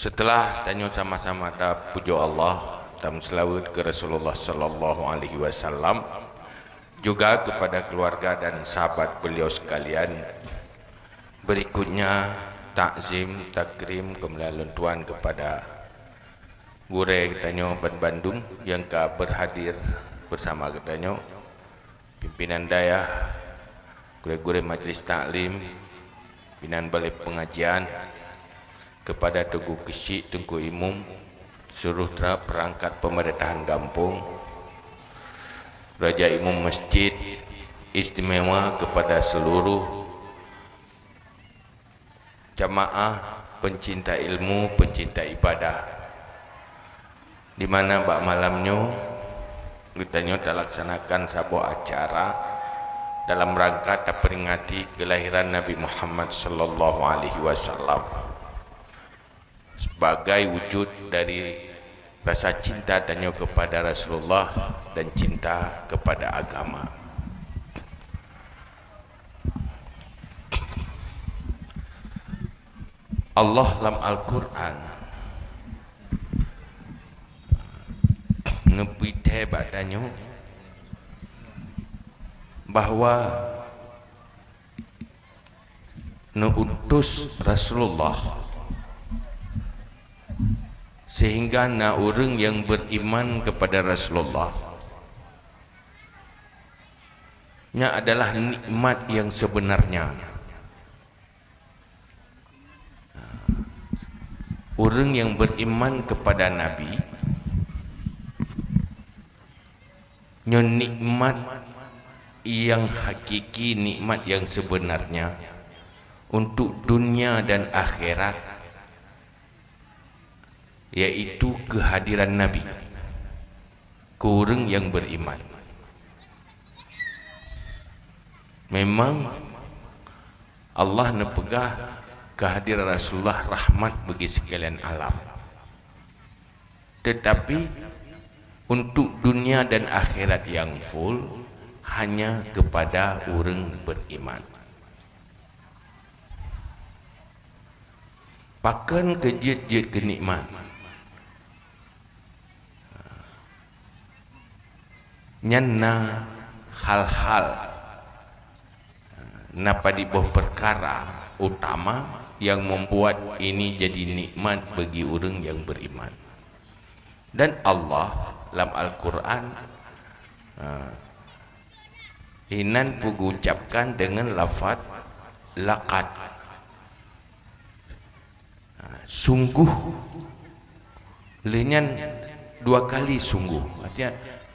Setelah tanya sama-sama ta puja Allah dan selawat ke Rasulullah sallallahu alaihi wasallam, juga kepada keluarga dan sahabat beliau sekalian. Berikutnya takzim takrim kemuliaan tuan kepada Gure Tanyo Bandung yang berhadir bersama Tanyo, pimpinan daya, gure-gure majlis taklim, pimpinan balai pengajian, kepada Tugu Kesyik, Tengku Imum, seluruh perangkat pemerintahan kampung, Raja Imam Masjid, istimewa kepada seluruh jamaah pencinta ilmu, pencinta ibadah, di mana bak malamnya kita laksanakan sebuah acara dalam rangka memperingati kelahiran Nabi Muhammad sallallahu alaihi wasallam sebagai wujud dari rasa cinta tanya kepada Rasulullah dan cinta kepada agama. Allah dalam Al-Quran nebite badanya bahwa neutus Rasulullah sehingga na orang yang beriman kepada Rasulullah nya adalah nikmat yang sebenarnya. Orang yang beriman kepada Nabi nya nikmat yang hakiki, nikmat yang sebenarnya untuk dunia dan akhirat, yaitu kehadiran Nabi ke orang yang beriman. Memang Allah nepegah kehadiran Rasulullah rahmat bagi sekalian alam, tetapi untuk dunia dan akhirat yang full hanya kepada orang beriman. Pakan kejut-jut kenikmat nyana hal-hal napa di bawah perkara utama yang membuat ini jadi nikmat bagi orang yang beriman. Dan Allah dalam Al-Quran hinan mengucapkan dengan lafaz laqad, sungguh, lenyan dua kali sungguh, artinya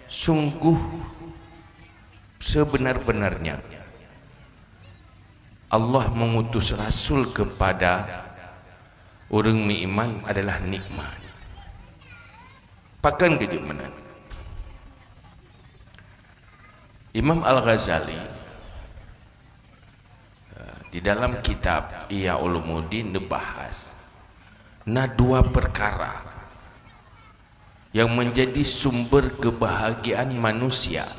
sungguh sebenar-benarnya Allah mengutus Rasul kepada orang beriman adalah nikmat. Pakan kejut mana Imam Al-Ghazali di dalam kitab Ihya Ulumuddin dibahas na dua perkara yang menjadi sumber kebahagiaan manusia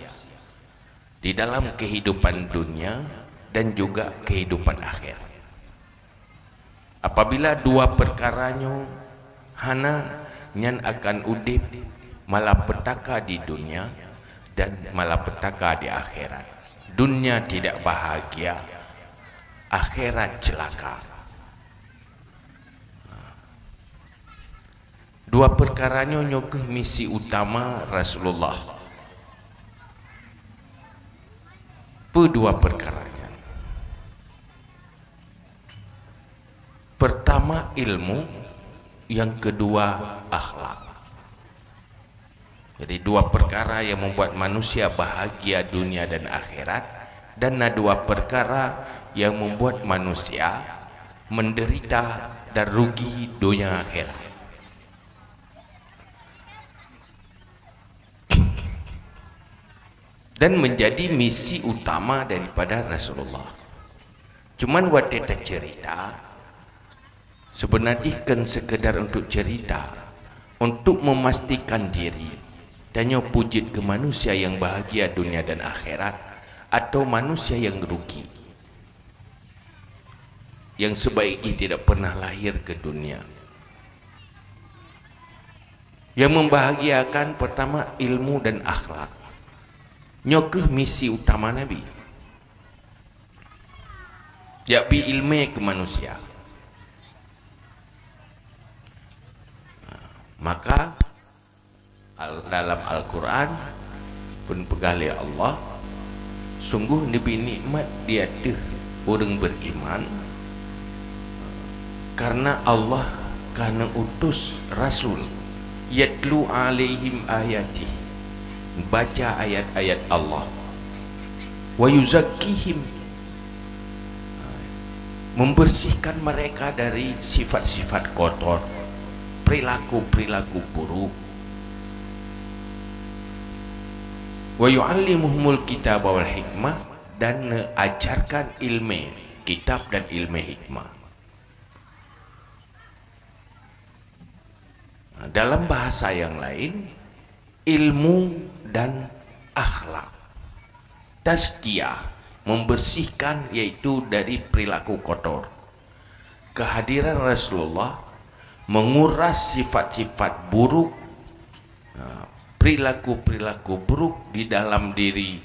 di dalam kehidupan dunia dan juga kehidupan akhir. Apabila dua perkaranya hana nyan akan udip malapetaka di dunia dan malapetaka di akhirat. Dunia tidak bahagia, akhirat celaka. Dua perkaranya nyokeh misi utama Rasulullah. Kedua perkaranya. Pertama ilmu, yang kedua akhlak. Jadi dua perkara yang membuat manusia bahagia dunia dan akhirat, dan dua perkara yang membuat manusia menderita dan rugi dunia akhirat. Dan menjadi misi utama daripada Rasulullah. Cuman waktu kita cerita sebenarnya kan sekedar untuk cerita, untuk memastikan diri tanya pujit ke manusia yang bahagia dunia dan akhirat atau manusia yang rugi, yang sebaiknya tidak pernah lahir ke dunia. Yang membahagiakan pertama ilmu dan akhlak. Nyokeh misi utama Nabi. Yakbi ilmu ke manusia. Maka dalam Al-Quran pun pegali Allah, sungguh Nabi nikmat dia tuh orang beriman karena Allah karena utus Rasul yatlu alaihim ayati, baca ayat-ayat Allah, wa yuzakkihim, membersihkan mereka dari sifat-sifat kotor, perilaku-perilaku buruk, wa yu'allimuhumul kitab wal hikmah, dan ajarkan ilmu kitab dan ilmu hikmah. Dalam bahasa yang lain, ilmu dan akhlak, tazkiyah, membersihkan, yaitu dari perilaku kotor. Kehadiran Rasulullah menguras sifat-sifat buruk, perilaku-perilaku buruk di dalam diri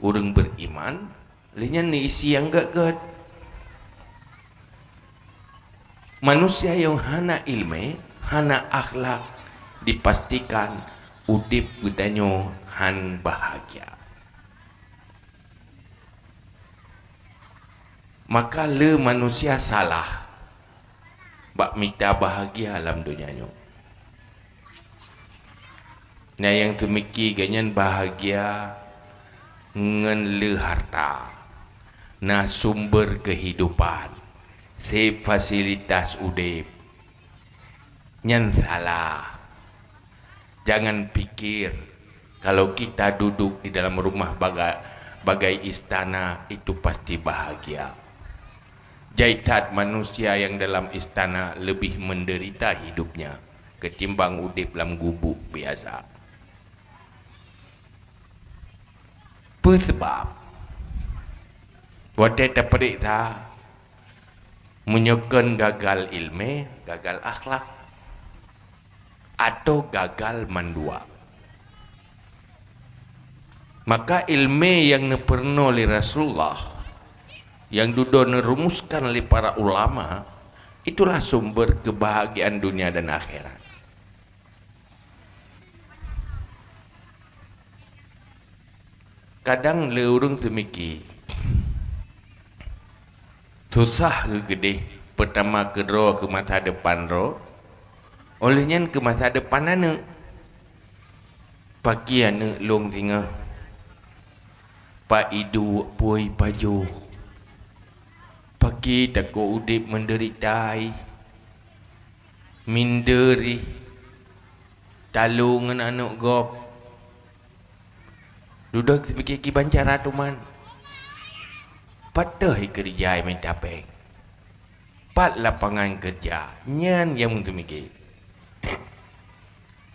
orang beriman. Lainnya ni isi yang gak manusia yang hana ilmu, hana akhlak, dipastikan udip gedanyo han bahagia. Maka le manusia salah bak minta bahagia alam dunianya. Nah yang temiki ganyan bahagia ngen le harta, na sumber kehidupan, se fasilitas udip. Nyan salah. Jangan pikir kalau kita duduk di dalam rumah bagai istana itu pasti bahagia. Jaitat manusia yang dalam istana lebih menderita hidupnya ketimbang udip dalam gubuk biasa. Sebab wadah terperik tak menyokong gagal ilmu, gagal akhlak, atau gagal mandua. Maka ilmu yang pernah oleh Rasulullah, yang duduk nerumuskan oleh para ulama, itulah sumber kebahagiaan dunia dan akhirat. Kadang le urang temiki susah ke gede pertama kedua ke masa depan ro. Olehnya ke masa depan anak pagi anak long tinggal pak idu puai paju pagi takut udip menderitai minderi talungan anak gop duduk sebagai kibancara tuman patah kerja minta peng pat lapangan kerja nyan yang untuk mikir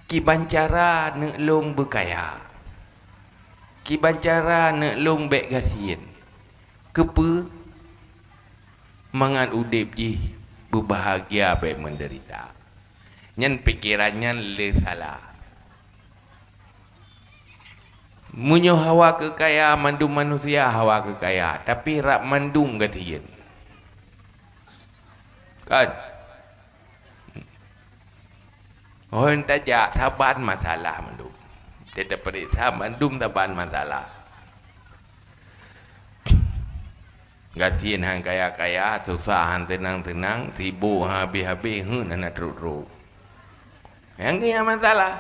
kibancara nak long berkaya, kibancara nak long bek gasien, kepe mangan udip ji berbahagia bek menderita. Nyan pikirannya le salah. Munyo hawa kekaya mandu manusia hawa kekaya, tapi rak mandung gasien. Kan? Orang tajak saban masalah mandum. Tidak periksa mandum saban masalah. Gasien hang kaya-kaya, susah hang tenang-tenang, sibuk habis-habis, nak teruk-teruk. Yang ni masalah.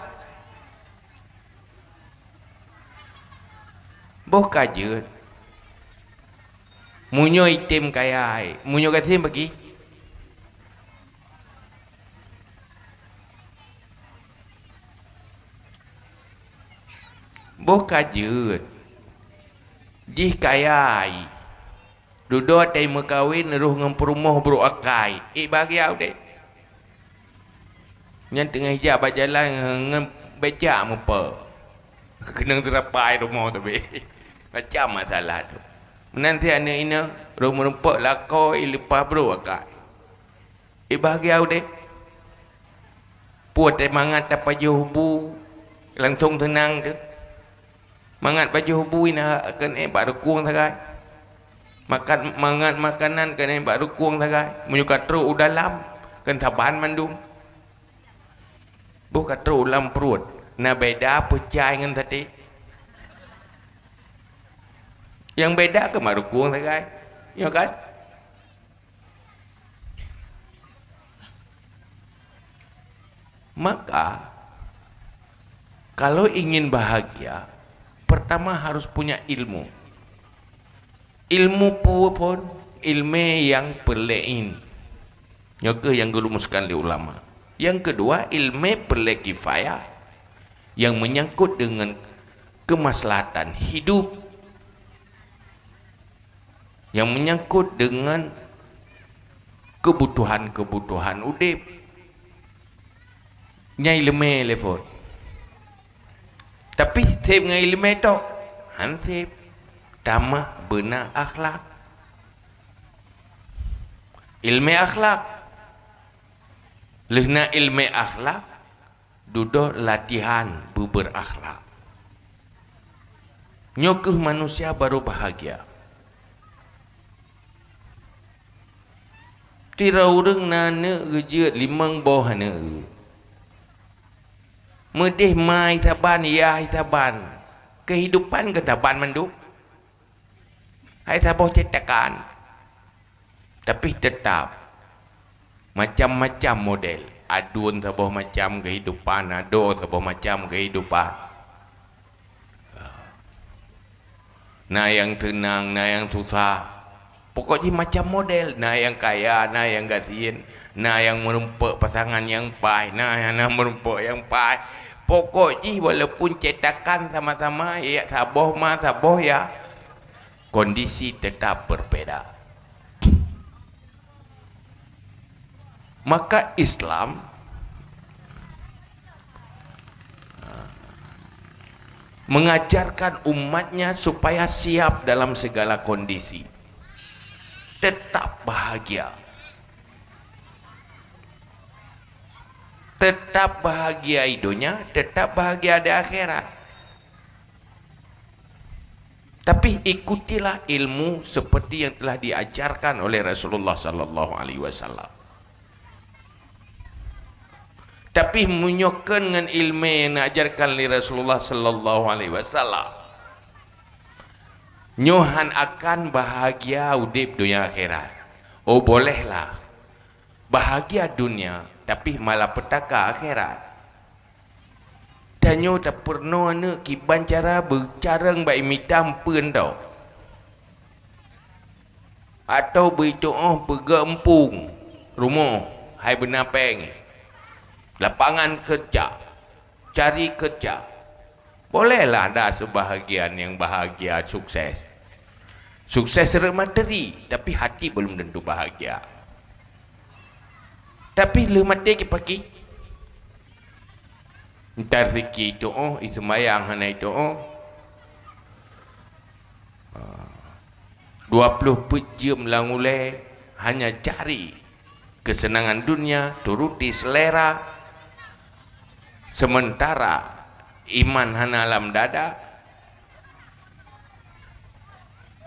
Boh kajut. Munyo item kaya, munyo gasien bagi. Boh kajut jih kayai duduk tay mekawin ruh ngam perumah bro akai bagi au dek nyan tengah hijab berjalan ngam becak mupa kena terapai rumah tu be macam masalah tu nanti anak ini rumah rumput lakoi lepas bro akai bagi au dek puat mangat apa juhubu langsung tenang tu mangat baju hubu ina akan baru kuang tagai makan mangat makanan kan baru kuang tagai menyuka teruk dalam kan taban mandum bukan teruk dalam perut na beda pecah dengan tadi yang beda ke baru kuang tagai ya kan maka kalau ingin bahagia pertama harus punya ilmu. Ilmu pun ilmu yang perlain. Yang dirumuskan oleh ulama. Yang kedua ilmu perle kifayah yang menyangkut dengan kemaslahatan hidup. Yang menyangkut dengan kebutuhan-kebutuhan udip. Nyai ilmu level. Tapi sip dengan ilmu itu hansip tamah benar akhlak ilmu akhlak lehna ilmu akhlak duduk latihan berakhlak nyokuh manusia baru bahagia tira urang nana gejeut limang bawah hana medih mai taban ya taban kehidupan ke taban manduk hai taboh cetakan tapi tetap macam-macam model adun taboh macam kehidupan ado taboh macam kehidupan nah yang tenang nah yang susah pokoknya macam model nah yang kaya nah yang gasin nah yang merumpuk pasangan yang pai nah yang merumpuk yang pai pokoknya walaupun cetakan sama-sama ya saboh mah saboh ya kondisi tetap berbeda maka Islam mengajarkan umatnya supaya siap dalam segala kondisi tetap bahagia tetap bahagia hidupnya, tetap bahagia di akhirat. Tapi ikutilah ilmu seperti yang telah diajarkan oleh Rasulullah sallallahu alaihi wasallam. Tapi menyokkan dengan ilmu yang diajarkan oleh Rasulullah sallallahu alaihi wasallam. Nyohan akan bahagia udip dunia akhirat. Oh bolehlah bahagia dunia tapi malapetaka akhirat. Tanyo tak pernah nak kiban cara bercarang baik mitam pun tau. Atau berdoa bergempung rumah hai benapeng. Lapangan kerja, cari kerja. Bolehlah ada sebahagian yang bahagia sukses. Sukses secara materi tapi hati belum tentu bahagia. Tapi le mati ke pagi entar zikir doa ismayang hanai doa 20 jam lang ulai hanya cari kesenangan dunia turuti selera sementara iman hana alam dada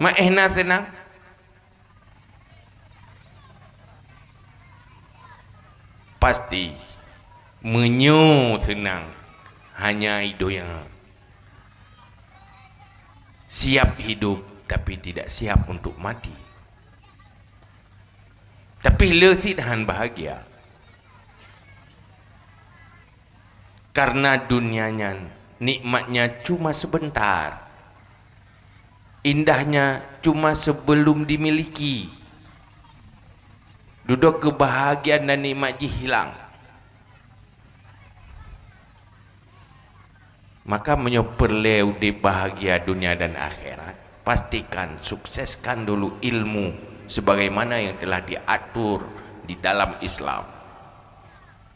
maehna tenang pasti menyo senang hanya hidup yang siap hidup tapi tidak siap untuk mati. Tapi letih dan bahagia karena dunianya nikmatnya cuma sebentar, indahnya cuma sebelum dimiliki. Duduk kebahagiaan dan nikmat hilang. Maka menyoperleu di bahagia dunia dan akhirat. Pastikan sukseskan dulu ilmu sebagaimana yang telah diatur di dalam Islam.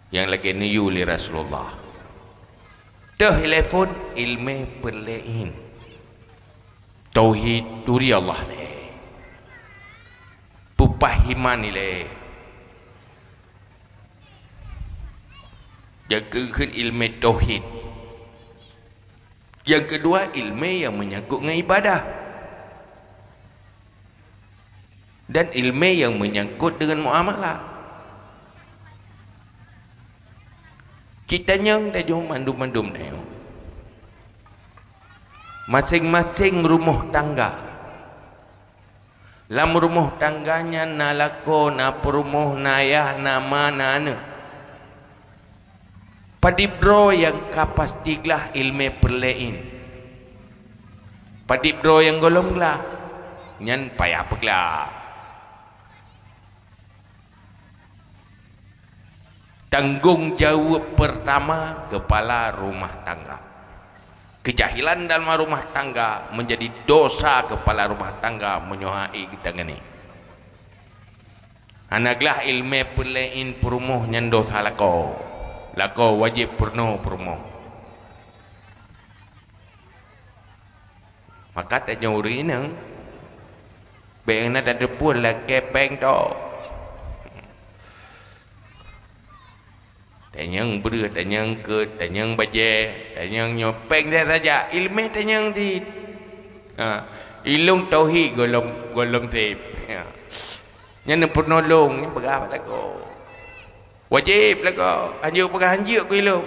Yang lagi niyu oleh Rasulullah. Telepon ilmu perlein. Tauhid duri Allah le. Pupahiman le. jagakan ilmu tauhid. Yang kedua, ilmu yang menyangkut dengan ibadah, dan ilmu yang menyangkut dengan muamalah. Kita yang dah jom mandum-mandum dah. Masing-masing rumah tangga, dalam rumah tangganya na lako, na perumah, na ayah, na mana, na padibro yang kapastiglah ilmu perlain. Padibro yang golonglah nyan payah peglah. Tanggung jawab pertama kepala rumah tangga. Kejahilan dalam rumah tangga menjadi dosa kepala rumah tangga menyohai kita ni. Anaklah ilmu perlain perumuh nyan dosa lako. Lako wajib purno perumuh. Maka tanya uri ni bayang nak ada pun lah kepeng tu. Tanyang ber, tanyang ke, tanyang baje, tanyang nyopeng dia saja. Ilmu tanyang di. Ilung tauhid golong tip. Yang penolong ni berapa lah ko. Wajib lah ko. Hanjur pakai hanjur ko ilung.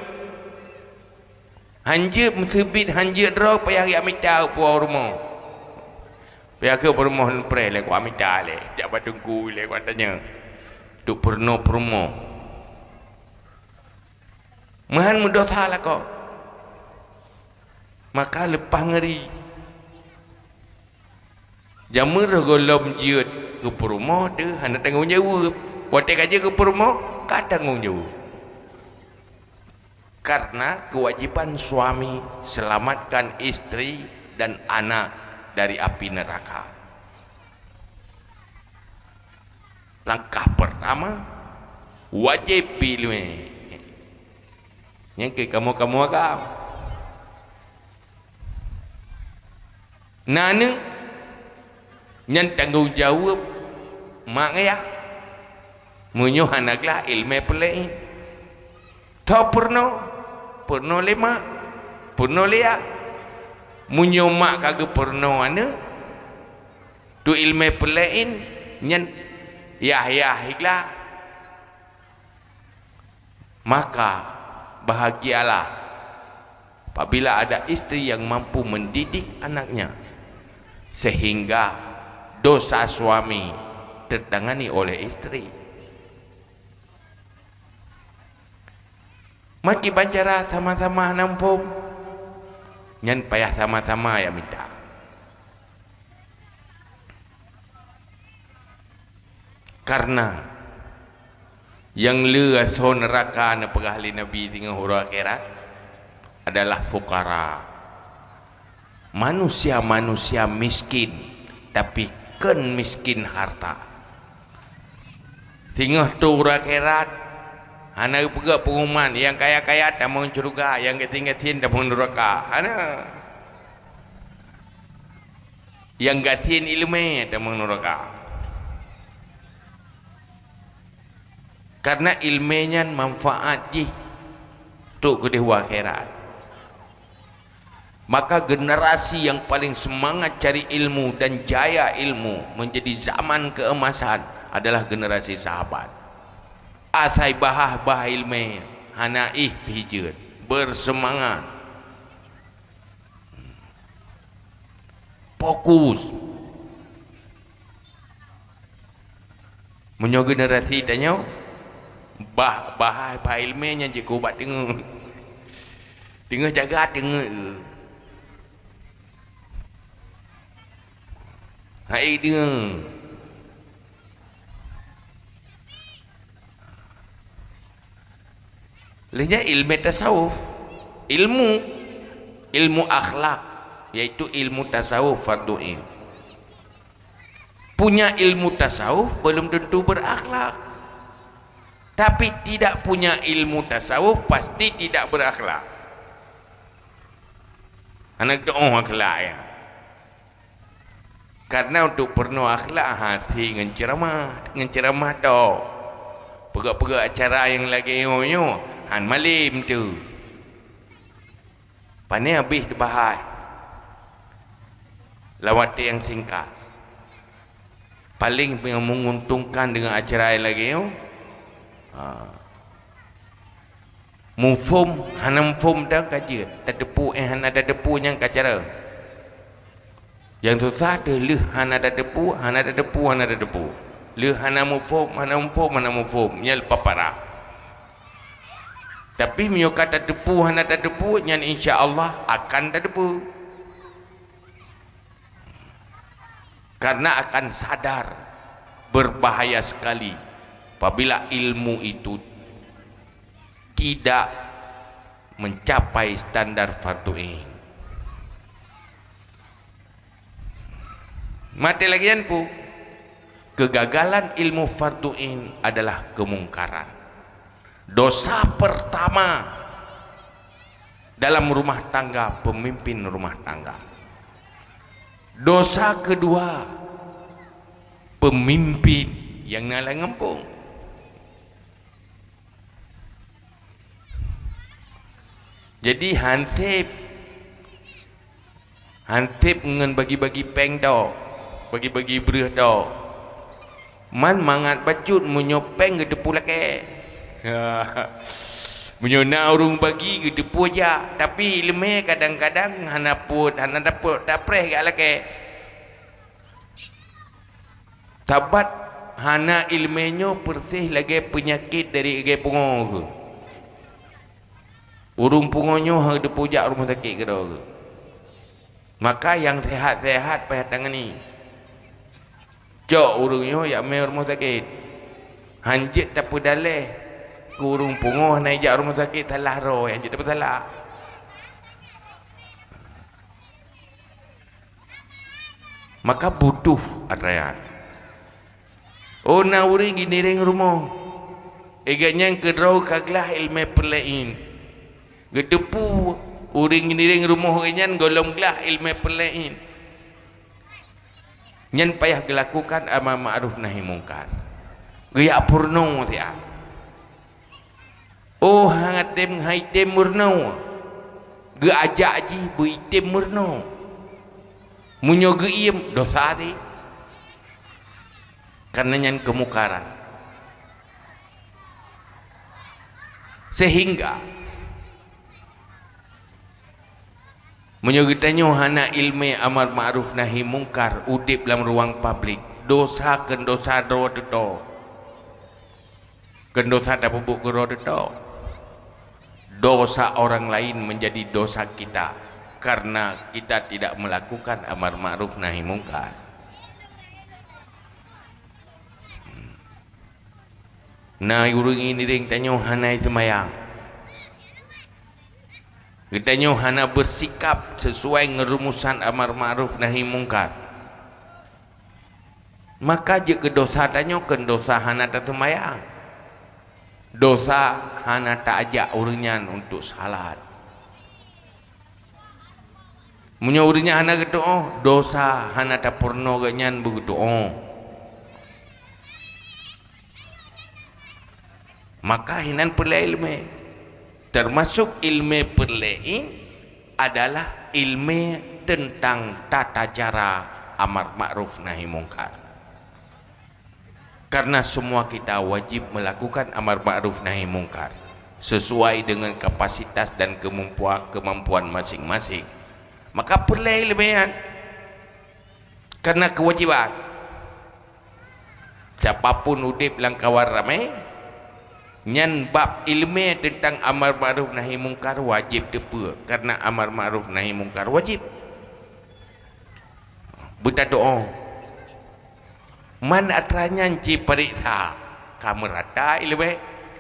Hanjur mesebit hanjur drog payah ria minta puau rumah. Payah ke rumah lepres lah ko minta le. Jabat tunggu le ko tanya. Duk perno rumah. Mahan mudah salah kau. Maka lepas ngeri jamur golom jiut ke perumah tu hendak tanggung jawab. Watak aja ke perumah kau tanggung jawab. Karena kewajiban suami selamatkan istri dan anak dari api neraka. Langkah pertama wajib ilmu. Yang ke kamu agam. Nana yang tanggung jawab mak ayah menyuh anaklah ilmu pelai. Tahu purno lima, purno lia. Menyuh mak kagak purno ana. Tu ilmu pelai yang yah iklah. Maka bahagialah apabila ada istri yang mampu mendidik anaknya sehingga dosa suami tertangani oleh istri. Maki bacara sama-sama nampung nyan payah sama-sama ya minta. Karena yang leaso neraka na pagahali Nabi tinggal hura akhirat adalah fukara, manusia-manusia miskin tapi ken miskin harta. Tinggal tu hura akhirat hana pega pengumuman yang kaya-kaya tak mau surga, yang ketinggatin tak mau neraka. Hana yang gatin ilmu tak mau neraka. Karena ilmunya manfaat je untuk kedua akhirat. Maka generasi yang paling semangat cari ilmu dan jaya ilmu menjadi zaman keemasan adalah generasi sahabat. Asai bahah ilmu hanaih pijut bersemangat, fokus. Menyo generasi tanya bahai ilmunya je kau buat tengah jaga tengah hai dia lainnya ilmu tasawuf, ilmu akhlak, yaitu ilmu tasawuf fardu ain. Punya ilmu tasawuf belum tentu berakhlak. Tapi tidak punya ilmu tasawuf pasti tidak berakhlak. Anak doa akhlak ya. Karena untuk penuh akhlak hati dengan ceramah tu. Pegak-pegak acara yang lagi nyo han malim tu pani habis dibahas lawat yang singkat paling menguntungkan dengan acara lagi yo mufum hanam fum dah kaji tak depu hana ada depu yang kacara yang susah tu leh hana ada depu hana ada depu hana ada depu leh hana mufum nyel papara tapi mio kata depu hana ada depu yang insya-Allah akan ada depu karena akan sadar berbahaya sekali apabila ilmu itu tidak mencapai standar fardu ain. Mati lagian pu kegagalan ilmu fardu ain adalah kemungkaran. Dosa pertama dalam rumah tangga pemimpin rumah tangga. Dosa kedua pemimpin yang nalar ngempung. Jadi hantip dengan bagi-bagi peng dah, bagi-bagi berah dah. Man mangat bacut menyopeng ke depu laki. Menyona urung bagi ke depu aja, tapi ilmu kadang-kadang hana dapat tak preh gak laki. Tabat hana ilmunya persih lagi penyakit dari gai pungo ke. Urung pungonyo hang depu jak rumah sakit ke dah ke. Maka yang sehat-sehat payah tangan ni. Cok urungnya yak mai rumah sakit. Hanjit tak pedaleh. Kurung pungoh naik jak rumah sakit salah roh yang jadi salah. Maka butuh atrayan. Oh na uring gini ring rumah. Eganya kedrau kaglah ilmu perlain. Gedepu uring gini ring rumah nyan golong glah ilmu perlain. Nyan payah dilakukan amar ma'ruf nahi mungkar. Gaya purno sia. Oh hangatem haitem murno. Ge ajak ji buitem murno. Munyo ge iem dosa ti. Karena nyan kemukaran. Sehingga munyo getanyo hana ilmu amar ma'ruf nahi mungkar udip dalam ruang publik. Dosa ken dosa do dedo. Ken dosa da bubuk ke dedo. Dosa orang lain menjadi dosa kita karena kita tidak melakukan amar ma'ruf nahi mungkar. Nah urung ini ring tanyo hana itu mayang. Kita hana bersikap sesuai ngerumusan amar ma'ruf nahi mungkar. Maka je ke dosa tanyo ken dosa hana tak mayang. Dosa hana tak ajak urinyan untuk salat. Munya urinyan hana gitu oh, dosa hana tak porno ganyan begitu oh. Maka hinan perle ilmu. Termasuk ilmu perlein adalah ilmu tentang tata cara amar ma'ruf nahi mungkar. Karena semua kita wajib melakukan amar ma'ruf nahi mungkar sesuai dengan kapasitas dan kemampuan masing-masing. Maka perlu ilmiah karena kewajiban. Siapapun udip langkawar ramai nyan bab ilmu tentang amar ma'ruf nahi mungkar wajib depa karena amar ma'ruf nahi mungkar wajib. Buta doa man atranya ci periksa kamu rata ilmu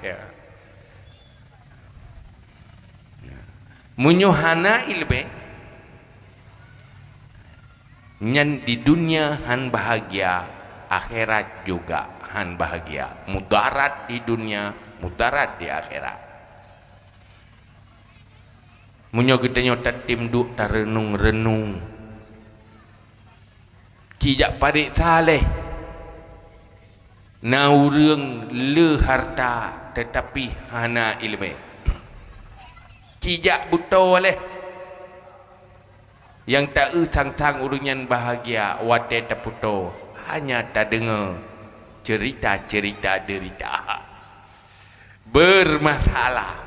ya. Munyuhana ilmu nyan di dunia han bahagia, akhirat juga han bahagia. Mudarat di dunia, mudarat di akhirat. Munyo kita nyota tim duk tarenung-renung cijak parik saleh na urang le harta tetapi hana ilmu cijak buto leh yang tak tang urunyan bahagia wate taputo hanya tak dengar cerita-cerita derita bermasalah.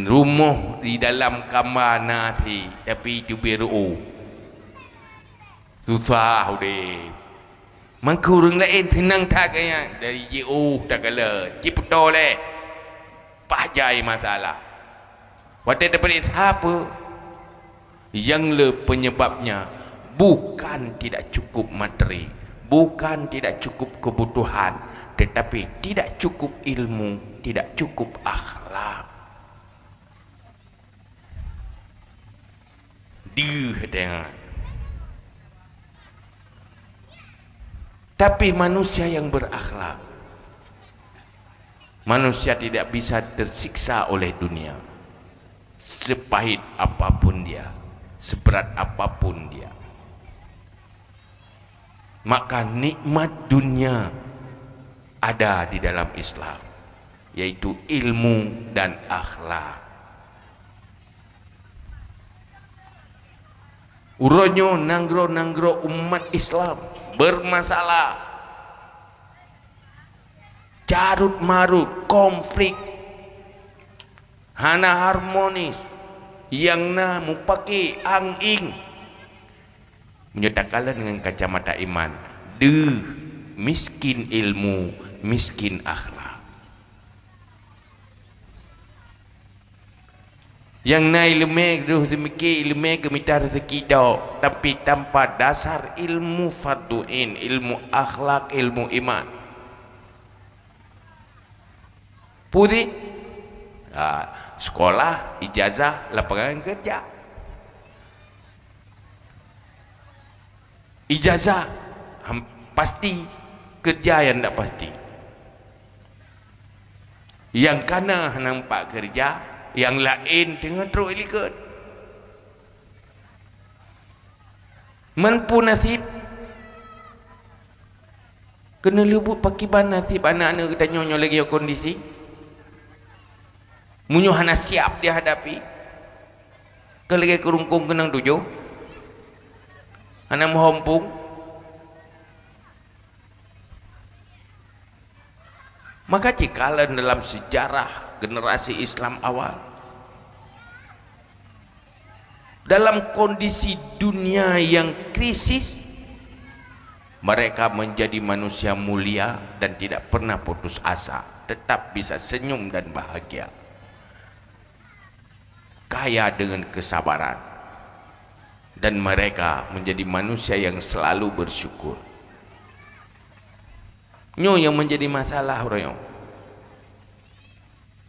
Rumah di dalam kamar nasi tapi itu biru susah deh. Mangku orang lain tenang tak kaya dari JO tak kala ciputo leh pahjai masalah. Wate daripada siapa yang le penyebabnya bukan tidak cukup materi, bukan tidak cukup kebutuhan, tetapi tidak cukup ilmu, tidak cukup akhlak. Dia tengok. Tapi manusia yang berakhlak, manusia tidak bisa tersiksa oleh dunia. Sepahit apapun dia, seberat apapun dia. Maka nikmat dunia ada di dalam Islam, yaitu ilmu dan akhlak. Uronyo nanggro umat Islam bermasalah, carut marut, konflik, hana harmonis, yang na mupaki ang-ing menyatakan dengan kacamata iman, miskin ilmu, miskin akhlak. Yang na ilmu tu semiki ilmu kemita rezeki dah, tapi tanpa dasar ilmu farduin, ilmu akhlak, ilmu iman. Putih sekolah, ijazah, lapangan kerja. Ijazah pasti, kerja yang tak pasti. Yang kana nampak kerja, yang lain tengah teruk ikut. Mampu nasib kena lubut pakiban nasib anak-anak kita nyonyo lagi kondisi munyo hana siap dihadapi ke lagi kerungkung kenang tujuh hana mahompung. Maka jikalau dalam sejarah generasi Islam awal, dalam kondisi dunia yang krisis, mereka menjadi manusia mulia dan tidak pernah putus asa, tetap bisa senyum dan bahagia, kaya dengan kesabaran, dan mereka menjadi manusia yang selalu bersyukur. Nyo yang menjadi masalah orang.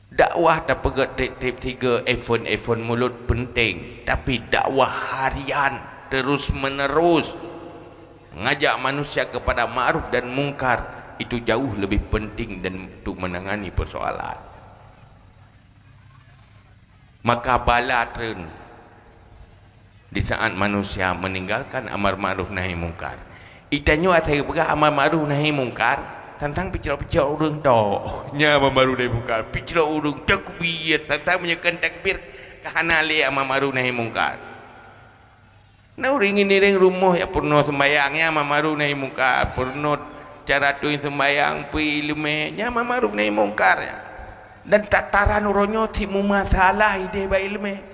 Dakwah tak pegat tip 3 iPhone mulut penting, tapi dakwah harian terus menerus mengajak manusia kepada ma'ruf dan mungkar itu jauh lebih penting dan untuk menangani persoalan. Maka bala tren di saat manusia meninggalkan amar ma'ruf nahi mungkar. Itanyo asal pegah amar ma'ruf nahi mungkar tentang picit-picit orang tok nya amar ma'ruf nahi mungkar, picit orang takbir tentang menyekan takbir kahana li amar ma'ruf nahi mungkar. Nah orang ini ring rumah ya purno sembayangnya amar ma'ruf nahi mungkar, purno cara tu sembayang pi ilmu nya amar ma'ruf nahi mungkar ya. Dan tataran uronyo timu masalah ide ba ilmu.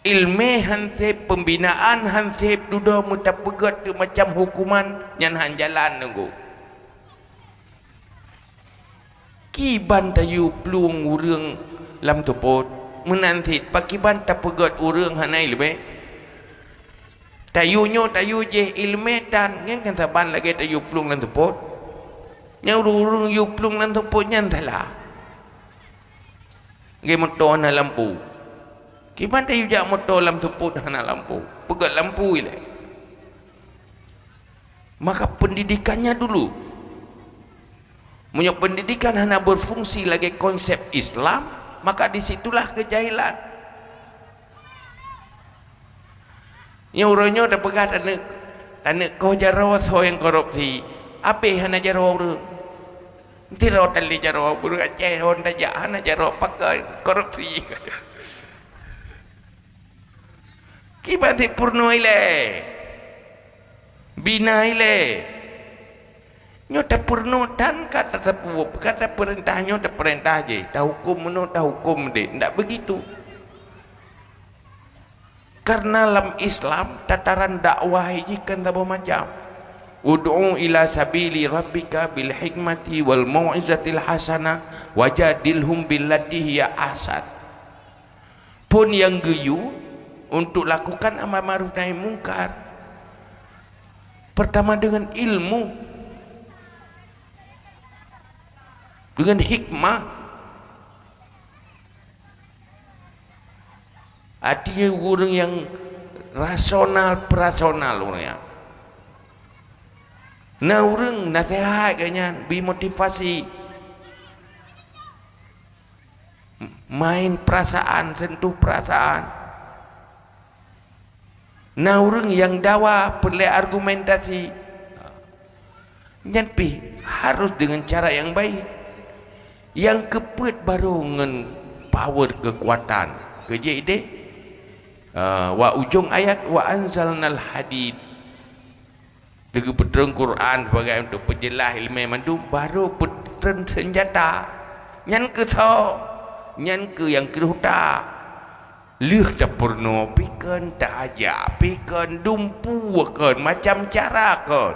Ilmu hansip pembinaan hansip duda mutapegat tu macam hukuman yang han jalan nunggu. Kiban tayu pluang urang lam tupot menantit pakiban tapegat urang hanai lebe. Tayunyo tayu je ilmu dan ngeng kan taban lagi tayu pluang lam tupot. Nya urang yu pluang lam tupot nyan salah. Nge motor na lampu. Kiban tayu jak motor lam tuput hana lampu. Pegat lampu ile. Maka pendidikannya dulu. Punya pendidikan hana berfungsi lagi konsep Islam, maka disitulah kejahilan. Yang orangnya dah pegat tanah kau jarawa so yang korupsi. Apa hana jarawa orang? Tiro tali jaro buru Aceh on tajaan jaro pakai korupsi. Kibati purno ile. Bina ile. Nyota purno dan kata tepu kata perintahnya tak perintah je. Tak hukum no tak hukum deh. Tak begitu. Karena dalam Islam tataran dakwah ini kan tak macam. Ud'u ila sabili rabbika bil hikmati wal mau'izatil hasanah wajadilhum billati hiya ahsan. Pun yang geyu untuk lakukan amar ma'ruf nahi mungkar, pertama dengan ilmu, dengan hikmah. Artinya orang yang rasional, perasional orangnya. Nah orang nasihat kayaknya bimotivasi main perasaan, sentuh perasaan. Nah orang yang dakwah perlu argumentasi nyampi harus dengan cara yang baik. Yang keput baru dengan power kekuatan kerja ide wa ujung ayat wa anzalnal hadid. Dengan peterang Quran sebagai untuk penjelas ilmu mandu baru peterang senjata nyan ke tho nyan ke yang keruta lih tak purno pikan tak aja pikan dumpu kan macam cara kan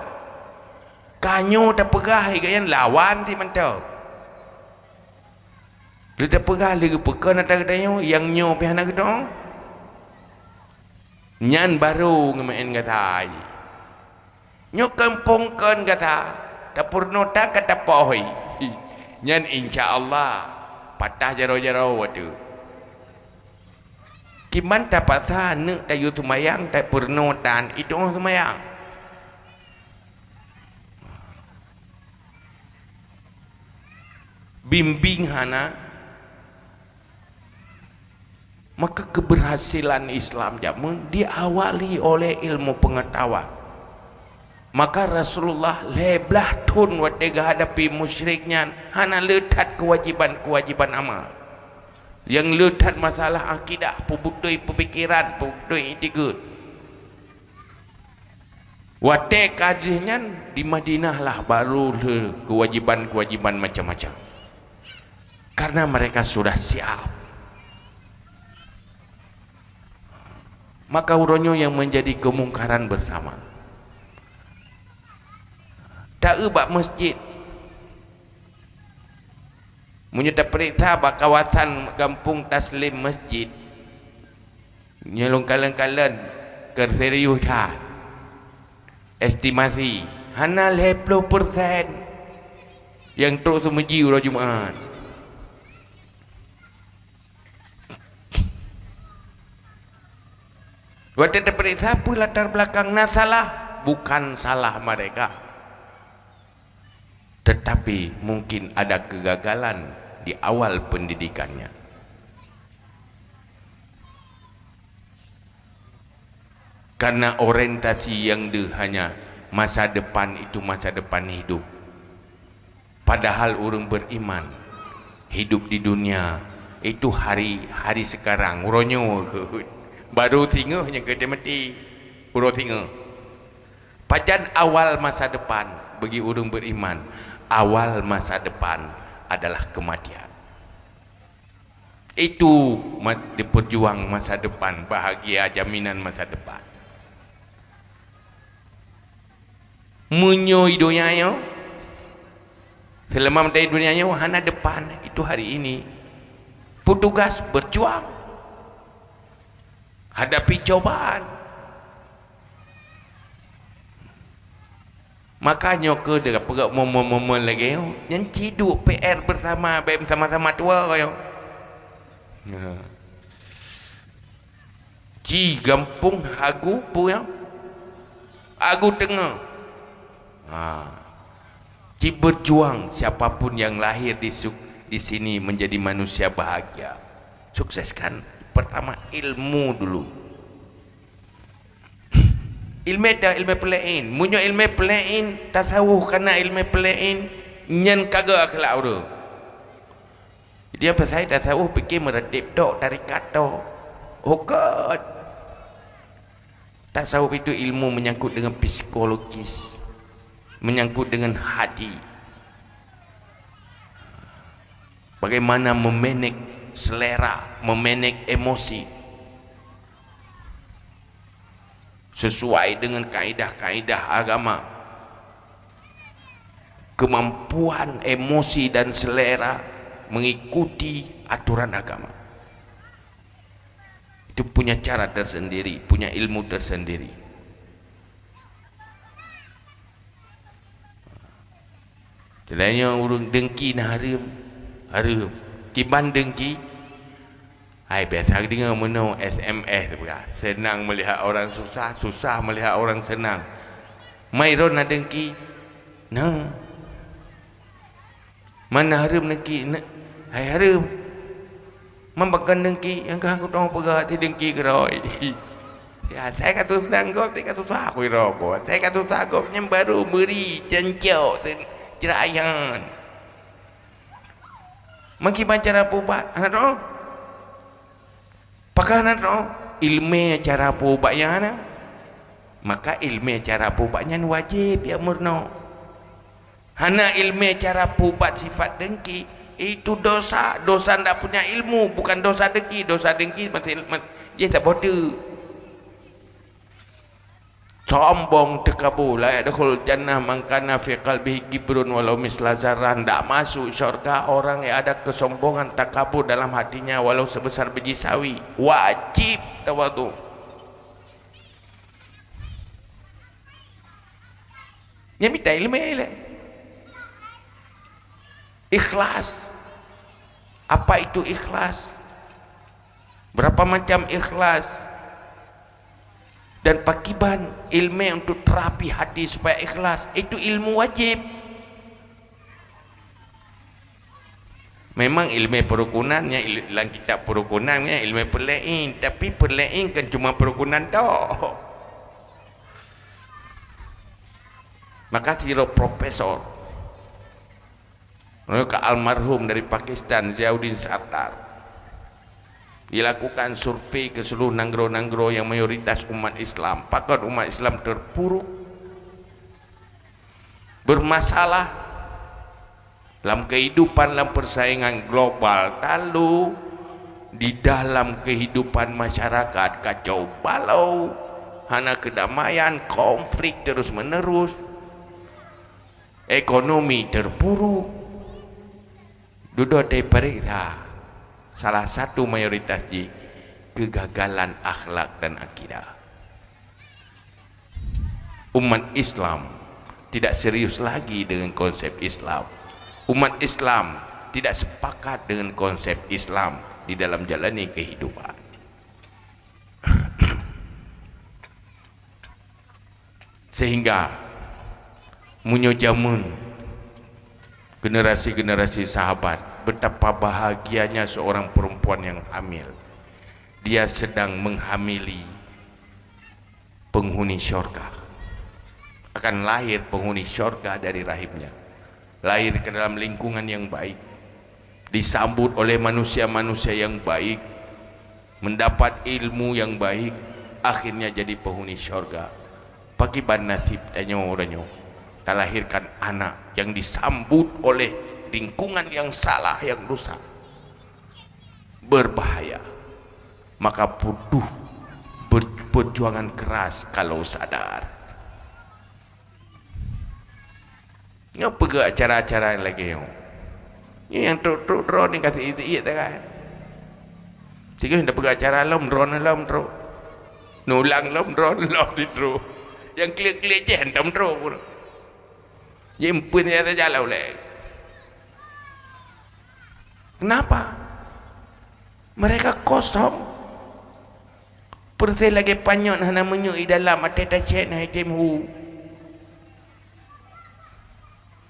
kanyo tak pegah yang lawan ti mantau lih tak pegah lih pekan ada kedanyo yang nyo pihana kedong nyan baru ngemain kata nyo kampungkan kata dapurno tak kata pohoi nyan insyaallah patah jaro-jaro wadu kiman dapat sana dayu tumayang dapurno dan itu tumayang bimbing hana maka keberhasilan Islam jamun diawali oleh ilmu pengetahuan. Maka Rasulullah leblah tun watega hadapi musyriknya hana letat kewajiban amal. Yang letat masalah akidah, pebutui pemikiran, pebutui itikad. Wate kadihnya di Madinah lah baru kewajiban macam-macam. Karena mereka sudah siap. Maka uronyo yang menjadi kemungkaran bersama. Tak ubah masjid menyudah periksa bak kawasan kampung taslim masjid nyelong kalen-kalen kerserius dah estimasi hana 50% yang terus semuji urang Jumaat waktu terperiksa pun latar belakang nah salah bukan salah mereka tetapi mungkin ada kegagalan di awal pendidikannya. Karena orientasi yang hanya masa depan itu masa depan hidup. Padahal orang beriman hidup di dunia itu hari sekarang. Uronyo baru tinggal yang kena mati. Uro tinggal. Pajan awal masa depan bagi orang beriman. Awal masa depan adalah kematian. Itu diperjuang masa depan, bahagia jaminan masa depan. Munyo idonyayo selama dari dunianya hana depan itu hari ini. Petugas berjuang hadapi cobaan. Makanya ke dia perak momen-momen lagi yang ciduk PR bersama sama-sama tua kau ci gampung hagu pun hagu tengah ci berjuang siapapun yang lahir di sini menjadi manusia bahagia sukseskan pertama ilmu dulu. Ilmu dah ilmu pelain. Munyo ilmu pelain tasawuf karena ilmu pelain nyen kagak akhlak tu. Dia apa saya tasawuf fikir meredip dok tarikat dok. Bukan. Tasawuf itu ilmu menyangkut dengan psikologis, menyangkut dengan hati. Bagaimana memanage selera, memanage emosi sesuai dengan kaedah-kaedah agama. Kemampuan emosi dan selera mengikuti aturan agama itu punya cara tersendiri, punya ilmu tersendiri. Jelanya urung dengki nah harum kiban dengki. Hai biasa dengar meno SMS berah. Senang melihat orang susah, susah melihat orang senang. Mai ron nak dengki. Nah. Mana harum dengki? Hai harum. Membakan dengki yang kau tahu pegat di dengki keroi. Ya, saya kata senang kau, saya kata susah aku rokok. Saya kata susah kau yang baru beri jencau cerayan. Maki baca pubat anak tu. Pakah anak tu ilmu cara pubatnya ana. Maka ilmu cara pubatnya wajib ya murno. Hana ilmu cara pubat sifat dengki itu dosa. Dosa ndak punya ilmu, bukan dosa dengki. Dosa dengki masih dia tak bodoh. Sombong tekabur la yadkhul jannah man kana fi qalbihi kibrun walau misla zarran. Tak masuk syurga orang yang ada kesombongan takabur dalam hatinya walau sebesar biji sawi. Wajib tawadhu. Nya minta ilmu ile. Ikhlas. Apa itu ikhlas? Berapa macam ikhlas? Dan pakiban ilmu untuk terapi hati supaya ikhlas itu ilmu wajib. Memang ilmu perukunannya dalam kitab perukunannya ilmu perlain, tapi perlain kan cuma perukunan tok. Maka siro profesor mereka almarhum dari Pakistan Ziauddin Sattar dilakukan survei ke seluruh nanggro-nanggro yang mayoritas umat Islam. Pakat umat Islam terpuruk, bermasalah dalam kehidupan, dalam persaingan global, lalu di dalam kehidupan masyarakat kacau balau, hana kedamaian, konflik terus menerus, ekonomi terpuruk. Duduk periksa salah satu mayoritas di kegagalan akhlak dan akidah. Umat Islam tidak serius lagi dengan konsep Islam. Umat Islam tidak sepakat dengan konsep Islam di dalam jalani kehidupan. Sehingga munyojamun generasi-generasi sahabat, betapa bahagianya seorang perempuan yang hamil. Dia sedang menghamili penghuni syurga. Akan lahir penghuni syurga dari rahimnya. Lahir ke dalam lingkungan yang baik, disambut oleh manusia-manusia yang baik, mendapat ilmu yang baik, akhirnya jadi penghuni syurga. Pakiban nasib danyo ranyo terlahirkan anak yang disambut oleh lingkungan yang salah, yang rusak, berbahaya. Maka butuh perjuangan keras kalau sadar. Ngapa ke acara-acara lagi yang truk drone ni kasih iya tak kan? Tiga hendak pergi acara lom drone truk, nulang lom drone di truk, yang klik-klik je hendak truk pun. Yang pun dia tak jalan oleh. Kenapa? Mereka kosong. Perti lagi panyok hana menyui dalam ada cek nah item hu.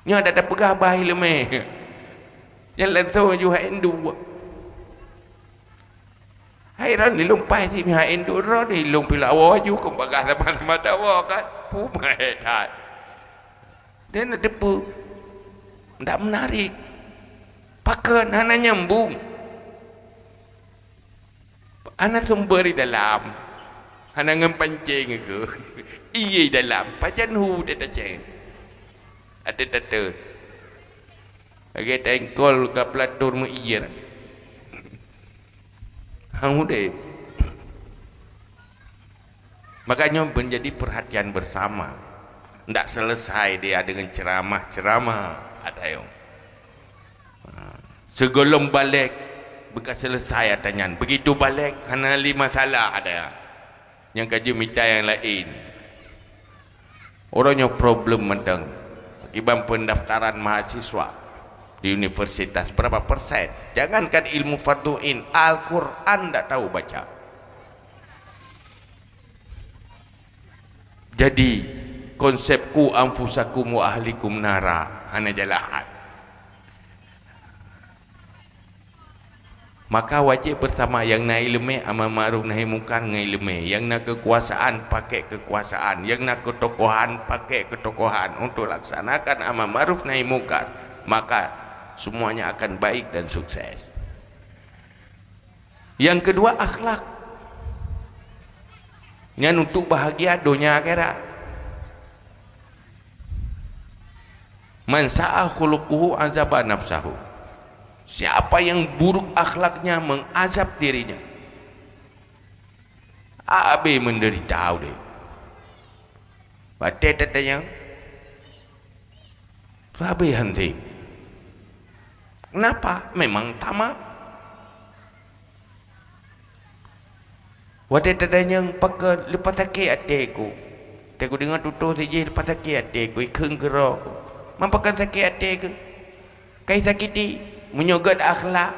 Nya ada pegah bahi lemeh. Yang lain tu juga endu. Hairan ni lumpai si ha endu ro ni lum pila waju ko bagah sama dawa kan. Pumai kan. Dia nak depu. Tidak menarik. Pakai anak nyambung. Anak sumber di dalam. Anak ngempancing ke. Iya dalam. Pajan hu dia tak ceng. Ada tata. Bagi tengkol ke pelatur mu iya. Hang deh. Makanya menjadi perhatian bersama. Tidak selesai dia dengan ceramah-ceramah. Ada yang segolong balik bekas selesai atanyan. Begitu balik hana lima masalah ada yang kaji minta yang lain. Orangnya problem mentang akibat pendaftaran mahasiswa di universitas berapa persen. Jangankan ilmu farduin, Al-Quran tak tahu baca. Jadi konsepku anfusakum wa ahlikum nara hana jalahan. Maka wajib bersama yang nak ilmu amal ma'ruf nahi munkar dengan ilmu, yang nak kekuasaan pakai kekuasaan, yang nak ketokohan pakai ketokohan untuk laksanakan amal ma'ruf nahi munkar, maka semuanya akan baik dan sukses. Yang kedua, akhlak yang untuk bahagia dunia akhirat. Man sa'a khuluquhu azaba nafsahu. Siapa yang buruk akhlaknya mengazab dirinya. Abe menderita deh. Batai tatanya. Abe henti. Kenapa? Memang tamak. Wadah tatanya pakai lepas sakit hatiku. Aku dengar tutur saja lepas sakit hatiku. Ikeng kerok. Mampakan sakit hatiku. Kai sakiti. Menyogot akhlak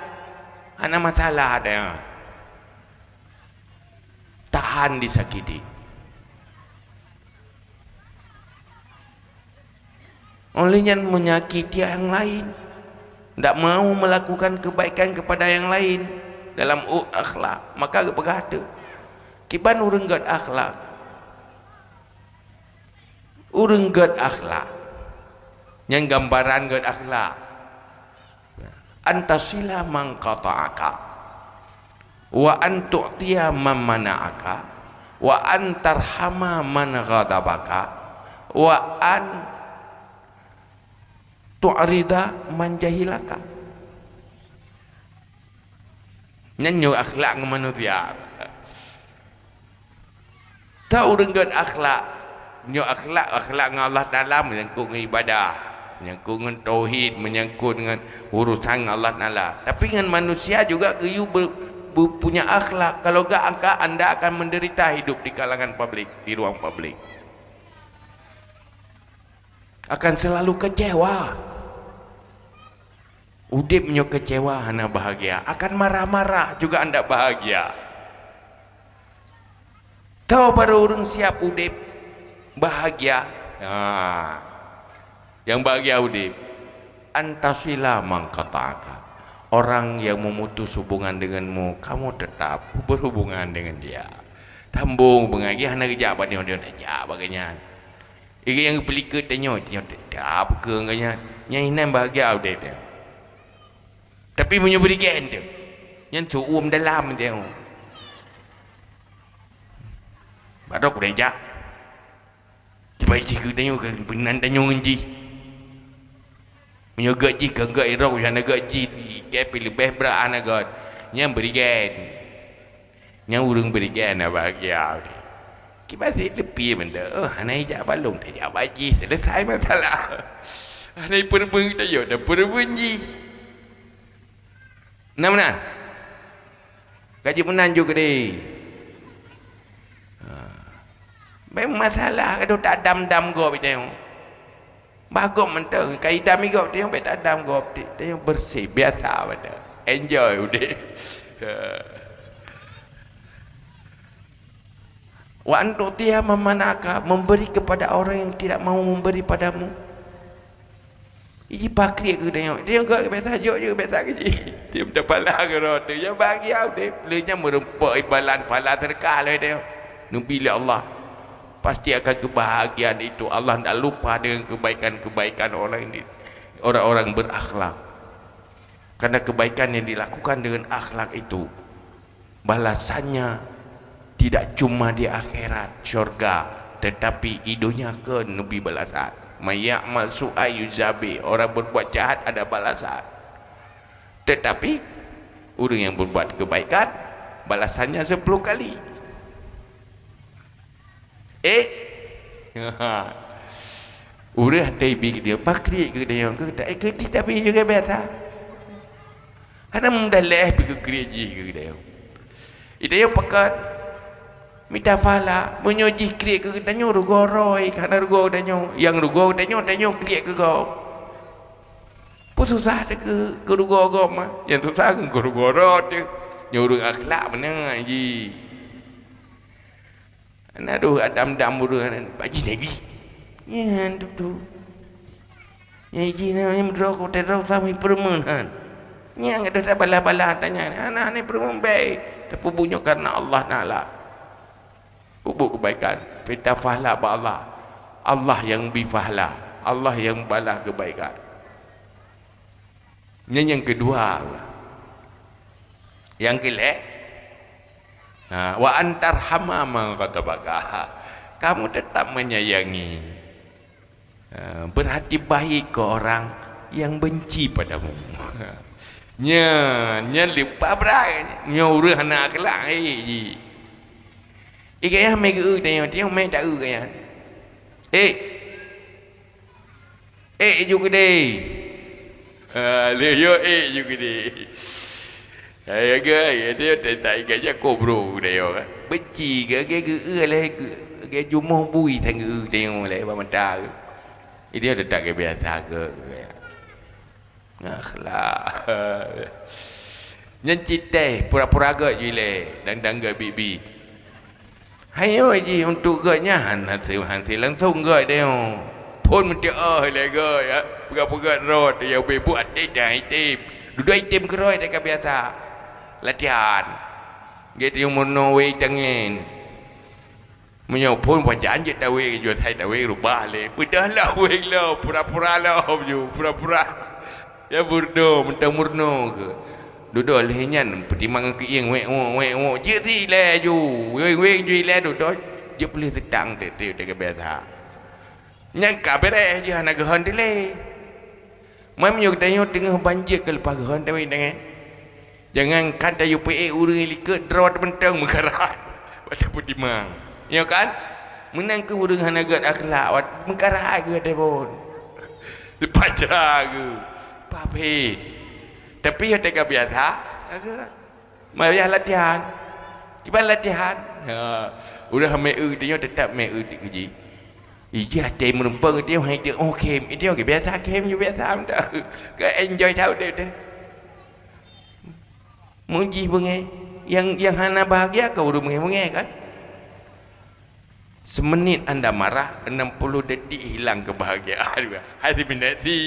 ada masalah ada yang tahan disakiti. Olehnya menyakiti yang lain, tidak mau melakukan kebaikan kepada yang lain dalam akhlak, maka berkata kiban urang god akhlak, urang god akhlak yang gambaran god akhlak antasila man qata'aka wa an tu'tiya man mana'aka wa an tarhama man ghadabaka wa an tu'rida man jahilaka. Nyanyo akhlak manusia. Tahu dengan akhlak, nyo akhlak dengan Allah Taala menyangkut dengan ibadah, menyangkut dengan tauhid, menyangkut dengan urusan Allah Taala. Tapi dengan manusia juga kayu punya akhlak. Kalau enggak angka anda akan menderita hidup di kalangan publik, di ruang publik. Akan selalu kecewa. Udip nyo kecewa hana bahagia. Akan marah-marah juga anda bahagia. Tahu baru orang siap udip bahagia. Yang bahagia udip antasila mangkataka, orang yang memutus hubungan denganmu kamu tetap berhubungan dengan dia, tambung bengagi hana kejap dia tak bagainya ini yang pelika tanya tetap ke nganya nyanyian bahagia udip dia, tapi punya berikan dia yang tuum dalam dia baru aku rejak sebaik jika tanya ke benan tanya ngenji punya gaji ke gak irok yang gaji dia pilih behbra anak god yang berikan yang urung berikan nak bahagia kita masih lebih benda anak hijab balung tak jawab haji selesai masalah anak perbeng tak jawab dah perbenji benar-benar gaji menan juga deh memang masalah kalau tak dam-dam gua begitu bagus mentang kaidah migop dia tak dam gop dia yang bersih biasa pada enjoy udah wa antu dia memanaka memberi kepada orang yang tidak mau memberi padamu ini pakri ke dia enggak biasa jok je biasa ke dia minta pala ke rota yang bahagia dia pelanya merempak ibalan fala terkah lah dia nubil Allah pasti akan kebahagiaan itu. Allah tak lupa dengan kebaikan-kebaikan orang ini. orang-orang berakhlak. Karena kebaikan yang dilakukan dengan akhlak itu balasannya tidak cuma di akhirat syurga, tetapi idunya ke nabi balasan. Mayya'mal su'ay yuzabi, orang berbuat jahat ada balasan. Tetapi orang yang berbuat kebaikan balasannya 10 kali. Urah taibi dia pakri ke dia ke tak ke tapi juga biasa. Ana mendaleh bi ke gereji ke dia. Dia pakat minta fala menyoji kri ke danyo rugo roi kana rugo danyo yang rugo danyo kri ke go. Putusah ke rugo go mah. Yang susah ke rugo ro tu. Nyuruh akhlak mana ji. Ana tu adam dam urang baji nabi. Ya tu. Yang ji namanya merokok terus sampai permanen. Yang ada bala-bala tanya, anak ni perempuan baik, tapi bunyi karena Allah Taala. Bubuk kebaikan, kita fahla ba Allah. Allah yang bifahla, Allah yang balas kebaikan. Yang kedua, yang kelak, wa antarhama kata bagah. Kamu tetap menyayangi, berhati baik ke orang yang benci padamu. Nya lupa berai nya urang anak kelak ji ikaya me ge tanya dia me tak ge juga deh le yo juga deh ay ge dia tak ikaya kobro deh yo benci ge le ge jumoh bui thang ge tengok le ba mata dia tak ke biasa ge akhlak nhân cite pura-pura gak jile dan gak bibi hayo ji untuk gaknya hasil langsung gak dia pun mesti le gak ya pegang rod ya buat item duduk item keroi dekat biasa latihan gitu yang monowe tengin menyo pun wajan je tawe jo sai tawe rubah le pedahlah we lo pura-pura lo ju pura-pura ya burdo mentang murno ke duduk lehnyan pertimbangan ke yang wek je ti le ju weng ju le duduk je boleh sedang te dekat biasa nyangka bere je nak gehon dile mai menyo tanya tengah banjir ke lepas gehon tawe dengan jangan kata UPA urang liket drot mentang mekarat pasal pertimbang ya kan menang ke urang hanagat akhlak mekarat ke telefon lepas cerah ke papi tapi ya tega biasa mari latihan tiba latihan udah me dia tetap me ji iji hati menumpang dia hai dia okey dia okey biasa kem juga biasa dah ke enjoy tahu dia muji bungai yang hana bahagia kau udah bungai kan semenit anda marah 60 detik hilang kebahagiaan hati minati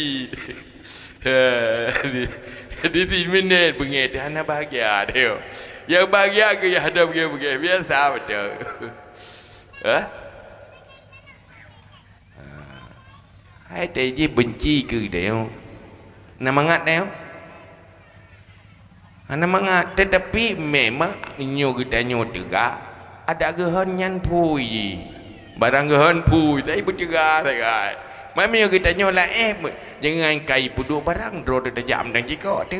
di 10 minit bengit hana bahagia dia yang bahagia ke yang ada begini biasa betul hai teji benci ke dia nak mangat dia hana mangat tetapi memang nyo kita nyo tegak ada gehon nyan pui barang gehon pui saya bertegak sangat mami kita nyolah jangan kai puduk barang dro dah jam dan jika tu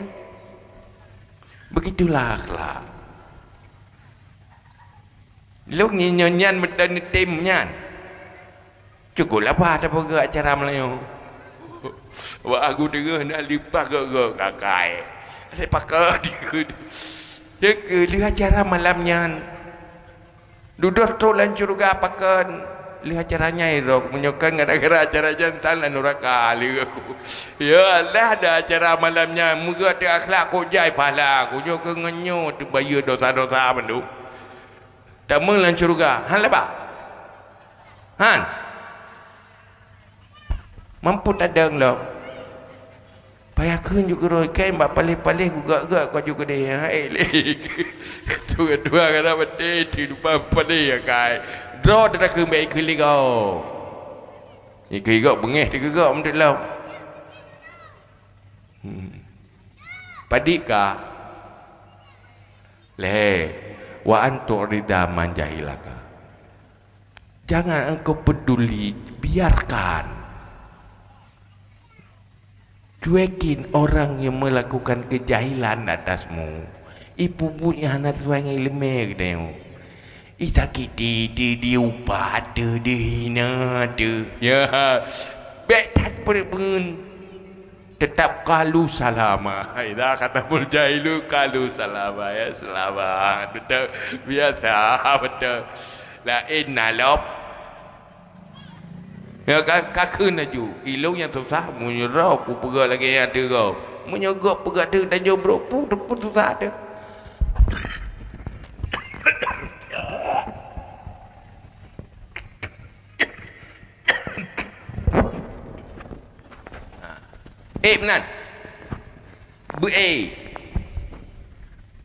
begitulah akhlak lúc ni nyanyian meden tim nyan cukup lah apa gerak acara Melayu wah aku dengar nak lipat ke kakai saya pakai dia ke lihat acara malam nyan duduk tu lancur juga pakai lihat caranya irok menyokong gara-gara acara jantan lah nuraka aku ya Allah ada acara malamnya muka ada akhlak kau jai pahala aku juga ngenyo tu bayar dosa-dosa bendu tak melancur juga han lepas han mampu tadang lo payah kun juga roi kain mbak palih-palih gugak-gugak kau juga dia hai dua-dua kena bete hidupan palih ya kai draw dah ke baik ke ligau. Ikut bengih dia gegak mendik lau. Padika leh wa antu rida manjahilaka. Jangan engkau peduli, biarkan. Cuekin orang yang melakukan kejahilan atasmu. Ibu punya anak suami lemah dia. Isakiti di upah di hina ya. Betat pun tetap kalu salama. Ida kata muljahilu kalu salama ya, selamat. Betul biasa betul. La inna lob. Ya kakun aju. Ilung yang susah menyerap ku pergi lagi yang tu kau. Menyogok pergi tu dan jobrok pun susah tu. Benar.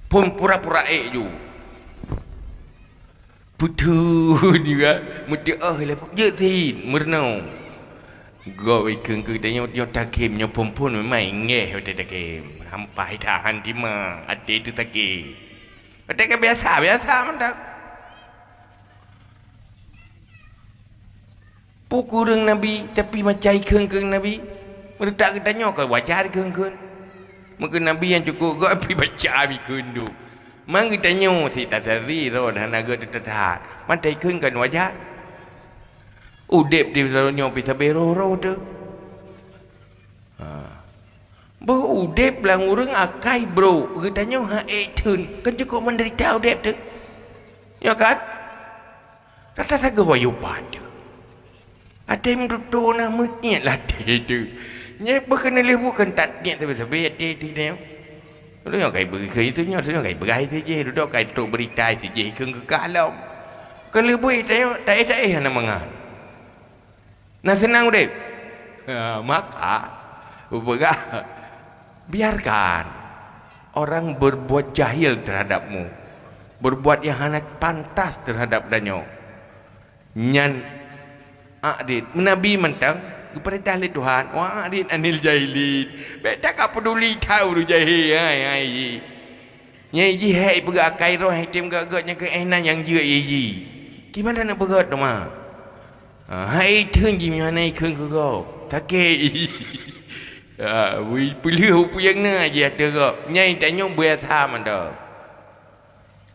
Pun pura-pura ju. Betul juga. Mesti lah. Je tin. Mernau. Gau ikeng ke dia nyo takim nyo pun memang ngeh hote takim. Hampai tahan tima. Ade tu takim. Ade kan biasa mendak. Pukurang Nabi tapi macam ikeng Nabi. Mereka kita tanya ke wajar ke. Mungkin Nabi yang cukup kau pergi baca ikun tu. Mang kita tanya si tasari roh dan naga tetap. Mata ikun kan wajar. Udep di selalu nyopi sampai roh tu. Bahawa udep lang orang akai bro. Kita tanya ha ikun. Kan cukup menderita udep tu. Ya kan? Rata saga wayupan tu. Ada yang duduk nama niat lah dia tu. Nya bukan bukan tak niat tapi dia dia. Lu yang kai bagi itu nya tu yang kai bagi tu je duduk kai tu berita tu je ke kalau. Kalau buat tak ana mangan. Nah senang deh. Maka ubah biarkan orang berbuat jahil terhadapmu. Berbuat yang hanya pantas terhadap danyo. Nyan adit Nabi mentang kepada ahli Tuhan wa adit anil jahilin. Beta kau peduli tahu tu jahil ai. Nyai ji hai pegak kairo hai tim gagaknya ke enan yang je ji. Di mana nak pegat tu mah? Hai thun ji mana ikun kau. Sakit. Wi pelih puyang na je ada kau. Nyai tanya biasa manda.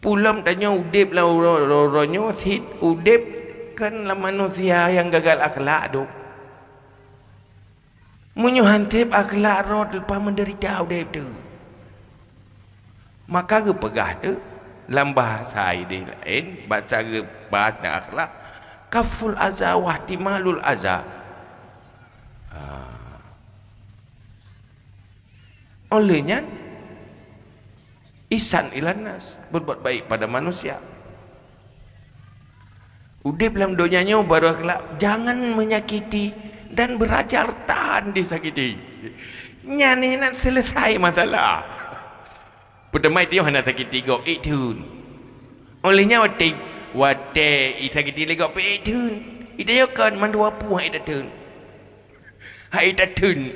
Pulam tanya udip lah ronyo sit udip kan lah manusia yang gagal akhlak tu. Menyuhantip akhlak roh lepas menderita udip tu. Maka ke pegah tu dalam bahasa ini lain, bahasa akhlak kaful azza wa ihtimalul azza. Olehnya ihsan ilan nas, berbuat baik pada manusia. Udip dalam dunianya baru akhlak, jangan menyakiti dan berajar tahan disakiti. Nyani nak selesai masalah. Pertama itu hendak sakiti go itun. Olehnya wate isakiti lego pe itun. Ida kan mandua pu hai datun. Hai datun.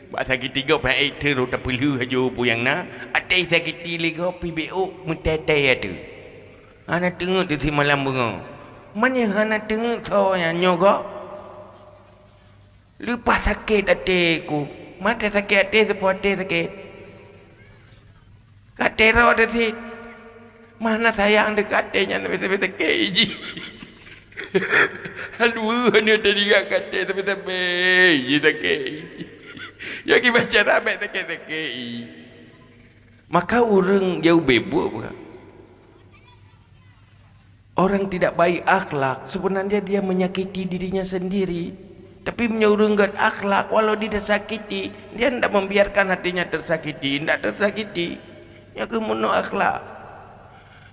Ba sakiti go pe itun uta pelu haju pu yang na. Ate sakiti lego PBO mutete atu. Ana tengok tu si malam bunga. Mana hana tengok so yang nyogok. Lupa sakit hatiku. Mata sakit hati sepuluh hati sakit. Kata roh ada si. Mana sayang dekat hatinya tapi sakit je. Aduh, hanya tadi kata tapi je sakit. Ya kita baca ramai sakit-sakit. Maka orang jauh bebuk bukan? Orang tidak baik akhlak sebenarnya dia menyakiti dirinya sendiri. Tapi menyurungkan akhlak walau dia tersakiti, dia tidak membiarkan hatinya tersakiti, tidak tersakiti. Ya kemuno akhlak.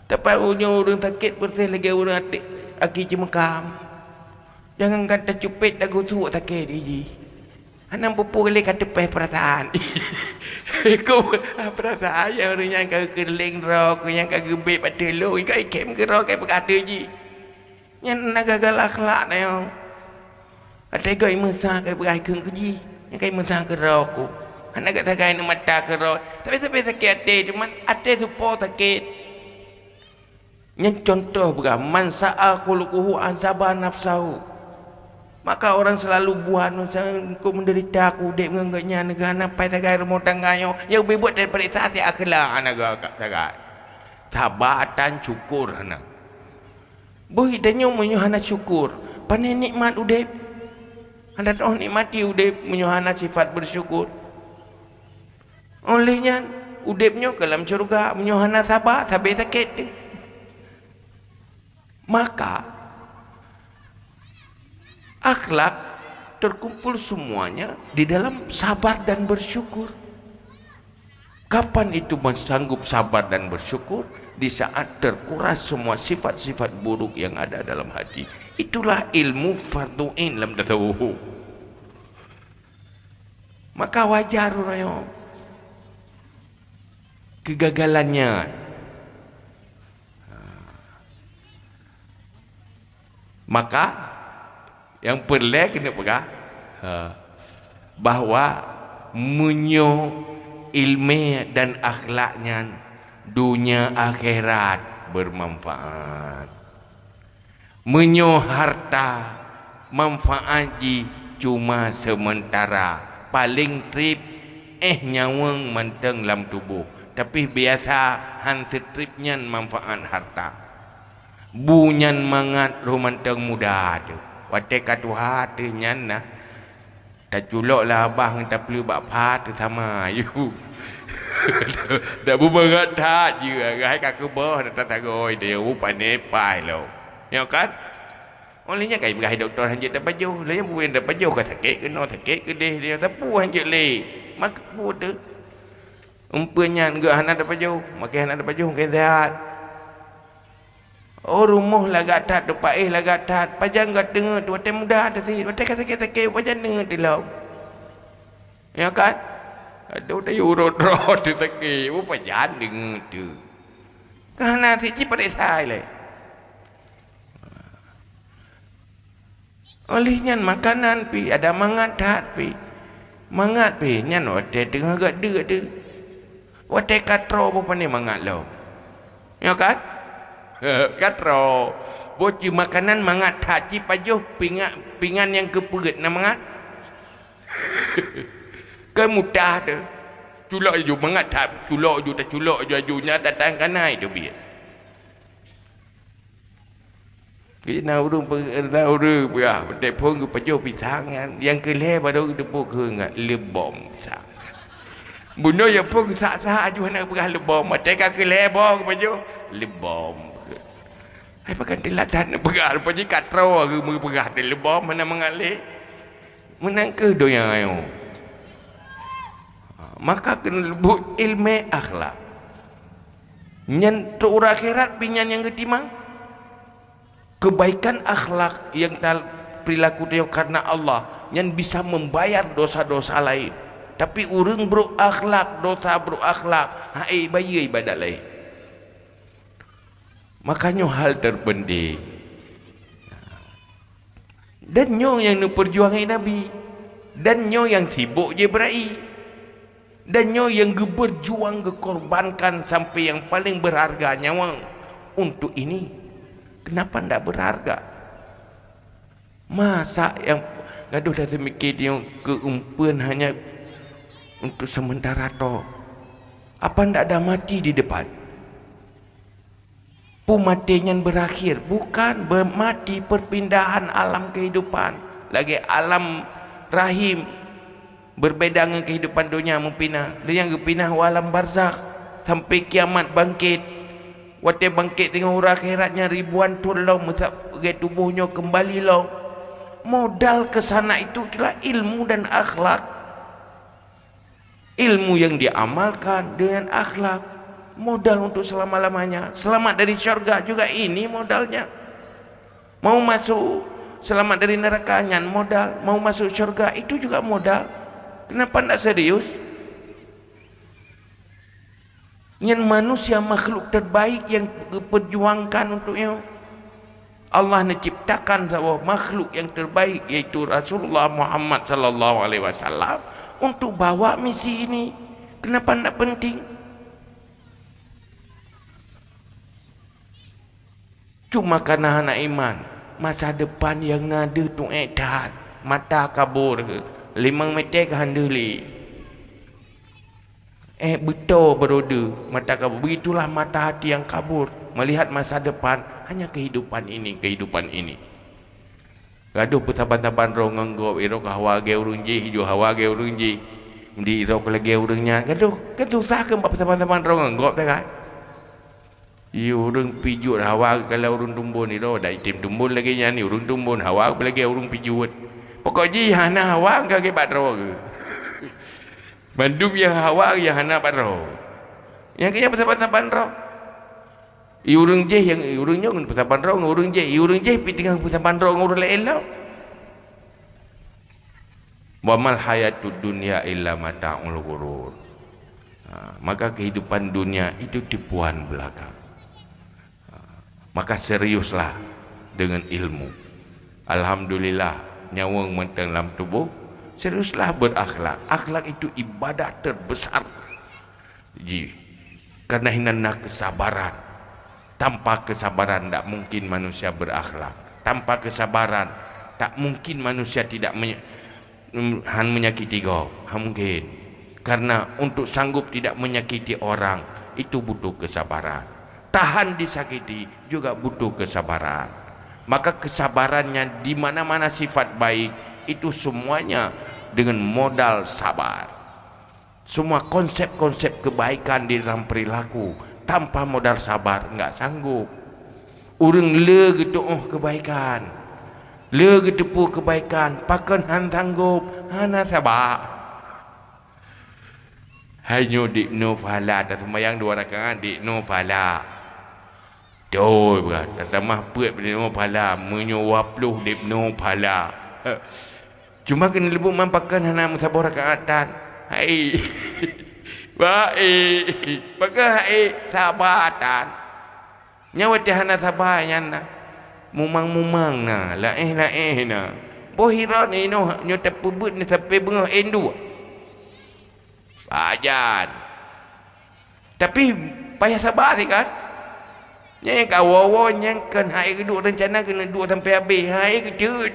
Tapi orang sakit berarti lagi orang hati aki cemekam. Jangan kata cupit dagu tu sakit ini. Anak pupu kali kata perasaan. Kau perasaan yang orang yang kau keling roh, kau yang kau gebet pada lo, kau ikem ke roh kau berkata je. Yang nak gagal akhlak na yo. Ada kau imensah kau berai kau keji, yang kau imensah ke roh kau. Anak kata kaya nak mata kerot. Tapi sakit hati. Cuma hati tu po sakit. Yang contoh berah. Man sa'a khuluquhu azaba nafsahu. Maka orang selalu buat. Kau menderita aku. Dek menganggapnya negara. Nampai tak kaya rumah tangganya. Yang berbuat daripada hati akhlak. Anak kata tabatan syukur anak. Boh hidanya menyuhana syukur. Pandai nikmat udep. Anda tahu nikmati udep menyuhana sifat bersyukur. Olehnya udepnya ke dalam syurga menyuhana sabar sakit. Maka akhlak terkumpul semuanya di dalam sabar dan bersyukur. Kapan itu sanggup sabar dan bersyukur? Di saat terkuras semua sifat-sifat buruk yang ada dalam hati. Itulah ilmu fardu'in dalam tasawuf. Maka wajar orang kegagalannya. Maka yang perlu kena pegang bahawa ilmu dan akhlaknya dunia akhirat bermanfaat. Harta manfaat cuma sementara. Paling trip nyawang manteng dalam tubuh. Tapi biasa tripnya manfaat harta. Bunyan mangat romanteng muda tu. Wate katuha tu nyan nah. Tak culok lah abang tak perlu buat pat sama you. Dak bubangat tak je rai kakak boh tak tagoi dia rupane pai lo. Ya kan? Olehnya kai berai doktor hanjit dak baju. Lah yang buin dak baju ka sakit ke no sakit ke dia tapu hanjit le. Mak tu. Umpanya enggak hana dak baju, makai hana dak baju ke sehat. Oh rumah lagak tat depak lagak tat pajang gat dengar tu watai muda tadi watai sakit pajang dengar dilau. Ya kan? Aduh dah urut tu sakit pajang dengar tu. Karena si pada sai le. Olehnya makanan pi ada mangat tat pi. Mangat pi nyan watai dengar gat de. Watai katro apa ni mangat lo. Ya kan? Katro boci makanan mangat haji pajuh pingan yang keperit na mangat ke mudah tu culok ju mangat tak culok ju tak culok ju ajunya datang kanai tu biar kita urung uru biar telefon ke pajuh pisang yang kelih baru depu ke ngat lebom pisang bunuh yang pun sak-sak ju nak berah lebom macam kelih bom pajuh lebom. Hai pakai dilatan berah rupanya katro ke berah di lebom mana mengalih menang ke doyan ayo. Maka kena lebut ilmu akhlak nyan tur akhirat pinyan yang ketimang kebaikan akhlak yang perilaku dia karena Allah yang bisa membayar dosa-dosa lain. Tapi urang berakhlak dosa berakhlak hai bayar ibadat lain. Makanya hal terpenting dan nyo yang perjuangan Nabi dan nyo yang sibuk je berai dan nyo yang berjuang kekorbankan sampai yang paling berharga nyawa untuk ini. Kenapa ndak berharga? Masa yang gaduh dah semikir dia keumpuan hanya untuk sementara to. Apa ndak ada mati di depan? Pematinya berakhir bukan mati perpindahan alam kehidupan lagi alam rahim berbeda dengan kehidupan dunia mempinah yang pindah alam barzakh sampai kiamat bangkit waktu bangkit tengok orang akhiratnya ribuan tahun lalu mesap tubuhnya kembali lalu modal ke sana itu adalah ilmu dan akhlak ilmu yang diamalkan dengan akhlak modal untuk selama-lamanya. Selamat dari syurga juga ini modalnya. Mau masuk selamat dari nerakanya modal. Mau masuk syurga itu juga modal. Kenapa tidak serius? Yang manusia makhluk terbaik yang perjuangkan untuknya. Allah menciptakan sebuah makhluk yang terbaik yaitu Rasulullah Muhammad sallallahu alaihi wasallam untuk bawa misi ini. Kenapa tidak penting? Cuma karena anak iman, masa depan yang ada tu edan, mata kabur ke 5 meter ke handeli. Betul beroda, mata kabur. Begitulah mata hati yang kabur, melihat masa depan hanya kehidupan ini, kehidupan ini. Gaduh petaban-taban rongang go iro hawa ge urung je hijau hawa ge urung je. Di iro lagi urungnya. Gaduh sah ke petaban-taban rongang go tak kan? Urung pijut hawa kalau urung tumbun iro dah itim tumbun lagi nya ni urung tumbun hawa lagi urung pijut. Pokok ji hana hawa ke ke batro ke. Bandum ya hawa ya hana batro. Yang kaya petaban-taban ro. Urung je yang urungnya ngun petaban ro urung je pi tengah petaban ro urung elok. Wa mal hayatud dunya illa mata'ul ghurur. Maka kehidupan dunia itu tipuan belaka. Maka seriuslah dengan ilmu. Alhamdulillah nyawa mentang dalam tubuh. Seriuslah berakhlak. Akhlak itu ibadah terbesar. Karena hinana kesabaran. Tanpa kesabaran tak mungkin manusia berakhlak. Tanpa kesabaran tak mungkin manusia tidak menyakiti kau. Mungkin. Karena untuk sanggup tidak menyakiti orang itu butuh kesabaran. Tahan disakiti juga butuh kesabaran. Maka kesabarannya di mana-mana sifat baik itu semuanya dengan modal sabar. Semua konsep-konsep kebaikan di dalam perilaku tanpa modal sabar enggak sanggup. Urang le gitu kebaikan. Le gitu pu kebaikan, pakan han sanggup, hana sabar. Hanya di no pala tak sembahyang 2 rakaat di no pala. Tuh berkata tamah puat di no pala menyewa puluh di no pala. Cuma kena lebu mampakan hana musabah rakaatan. Hai. Baik. Maka sabatan. Nyawa hana sabar nyana. Mumang-mumang na, laeh na. Bohira ni no nyota pubut ni sampai bengah endu. Ajan. Tapi payah sabar sih kan. Yang kawawa yang kan hari kedua rencana kena 2 sampai habis. Hari kecut.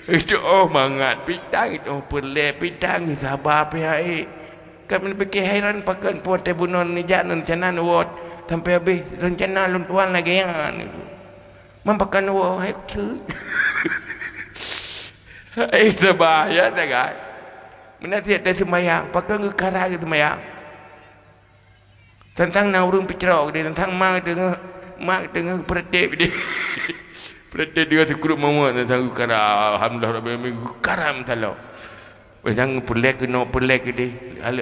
Itu mangat pitang itu perle pitang sabar pihak. Kami fikir hairan pakan puat tebunon ni jangan rencana nuwat sampai habis rencana luntuan lagi yang mampakan nuwat hai kecut. Hai sabar ya tak kan. Menasihat dari sembahyang pakai kekara ke sembahyang tentang naurung picerok dia tentang mak dengan pertip dia pertip dia sekrup mama tentang kekara alhamdulillah rabbil alamin karam talau jangan pelek no pelek dia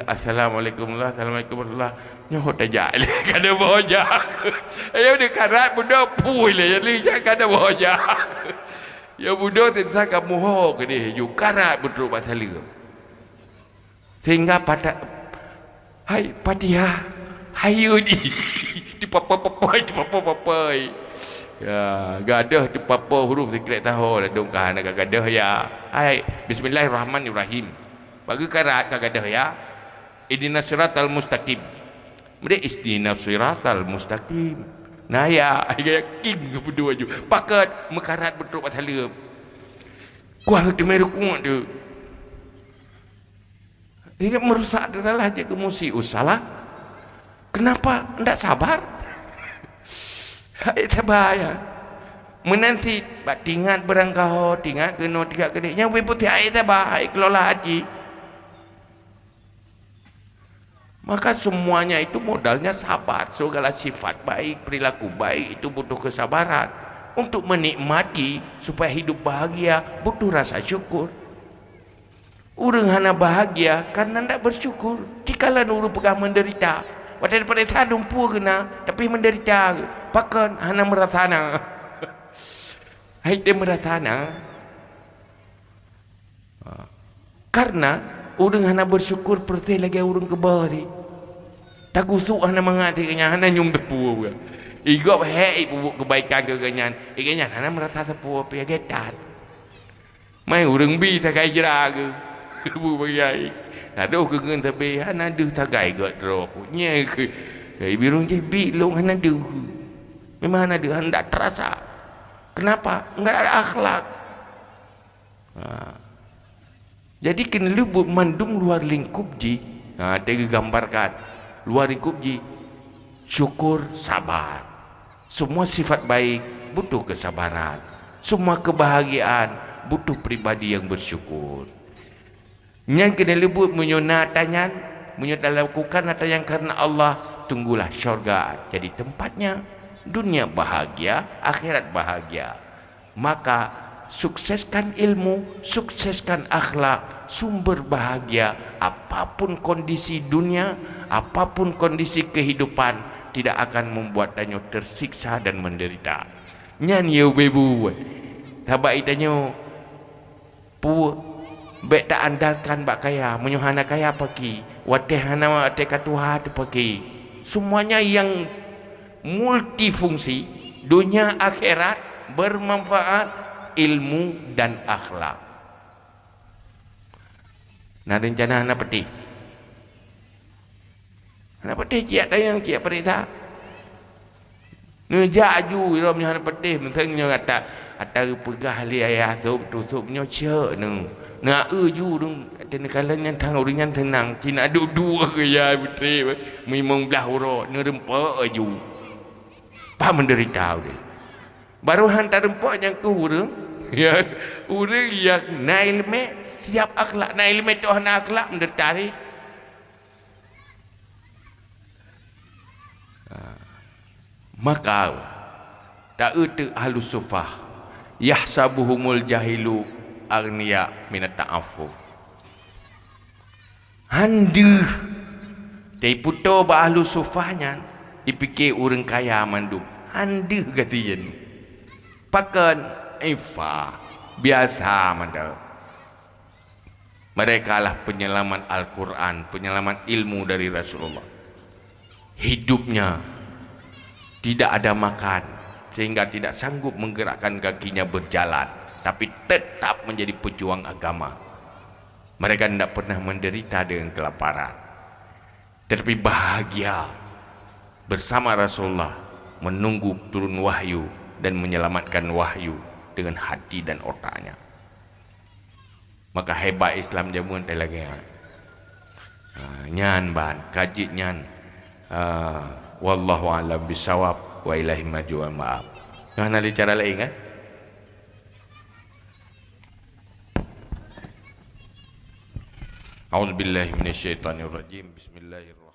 assalamualaikum warahmatullahi nyoh tajak kada boja ayo dia karat budak pui le jadi kada boja ya budak tentang kamu ho ke dia you karat betul pasal dia sehingga pada hai Fatihah hayu di papai ya gadah di papa huruf sekret tahu dah dong kan gadah ya hai bismillahirrahmanirrahim bagi karat gadah ya ihdinas siratal mustaqim mereka ihdinas siratal mustaqim nah ya yakin ke berdua ju pakat mekarat betul pasal dia kuah tu meru kuat tu hingga merusak adalah aja ke musius salah. Kenapa tidak sabar? Hai sabar ya. Menanti bak tingat berangkau, tingat kena tiga kali. Yang putih hai sabar, hai kelola haji. Maka semuanya itu modalnya sabar. Segala sifat baik, perilaku baik itu butuh kesabaran. Untuk menikmati supaya hidup bahagia butuh rasa syukur. Urang hana bahagia karena tidak bersyukur. Jikalau urang pegang menderita, pada daripada sadung pur kena, tapi menderita, pakan hana merasana. Hai dia merasana. Karena urang hana bersyukur perteh lagi urang ke bawah ni. Tak gusuk hana mengati kenya hana nyum tepu. Igop hei buat kebaikan ke ganyan. Ganyan hana merasa sepuh apa ya getat. Mai urang bi takai jera ke. Bu bagai. Ada ke ngen tapi hana deuh tagai got drok. Nya ke. Ai birung je bi long hana deuh. Memang hana deuh hendak terasa. Kenapa? Enggak ada akhlak. Jadi kena lubuk mandum luar lingkup ji. Dia gambarkan luar lingkup ji. Syukur, sabar. Semua sifat baik butuh kesabaran. Semua kebahagiaan butuh pribadi yang bersyukur. Yang kena lubuk menyunatannya, lakukan atau yang karena Allah, tunggulah syurga. Jadi tempatnya dunia bahagia, akhirat bahagia. Maka sukseskan ilmu, sukseskan akhlak, sumber bahagia. Apapun kondisi dunia, apapun kondisi kehidupan, tidak akan membuatnya tersiksa dan menderita. Nyan yau bebu, tabak itanya pu bek tak andalkan bak kaya, menyuhana kaya pagi, watehana wateh katuha tu pagi. Semuanya yang multifungsi, dunia akhirat, bermanfaat, ilmu dan akhlak. Nah rencana anak peti. Anak peti ciak tayang ciak perintah. Ngejak ju rom nya anak peti mentengnya kata atau pegah li ayah tutup cek nu. Na ju dong ada kalan yang tang orang yang tenang, cina dua ke ya putri. Memang belah uro nerempa ju. Pak menderita dia. Baru hantar rempok yang ke urang. Ya, urang yang nail me siap akhlak, nail me tu hana akhlak menderita ni. Maka tak utu ahlus sufah yahsabuhumul jahilu agniya minat ta'affuf. Handu dari puto ba ahlus sufahnya dipikir orang kaya mandum. Handu kata pakan ifa biasa mandal. Mereka lah penyelamat Al-Quran, penyelamat ilmu dari Rasulullah. Hidupnya tidak ada makan sehingga tidak sanggup menggerakkan kakinya berjalan, tapi tetap menjadi pejuang agama. Mereka tidak pernah menderita dengan kelaparan, tetapi bahagia bersama Rasulullah menunggu turun wahyu dan menyelamatkan wahyu dengan hati dan otaknya. Maka hebat Islam jamuan lagi. Nyan ban kaji nyan. Wallahu a'lam bisawab wa ilahi maju wal ma'ab. Nah, ada cara lain kan? A'udzubillahi minasyaitonirrajim. Bismillahirrahmanirrahim.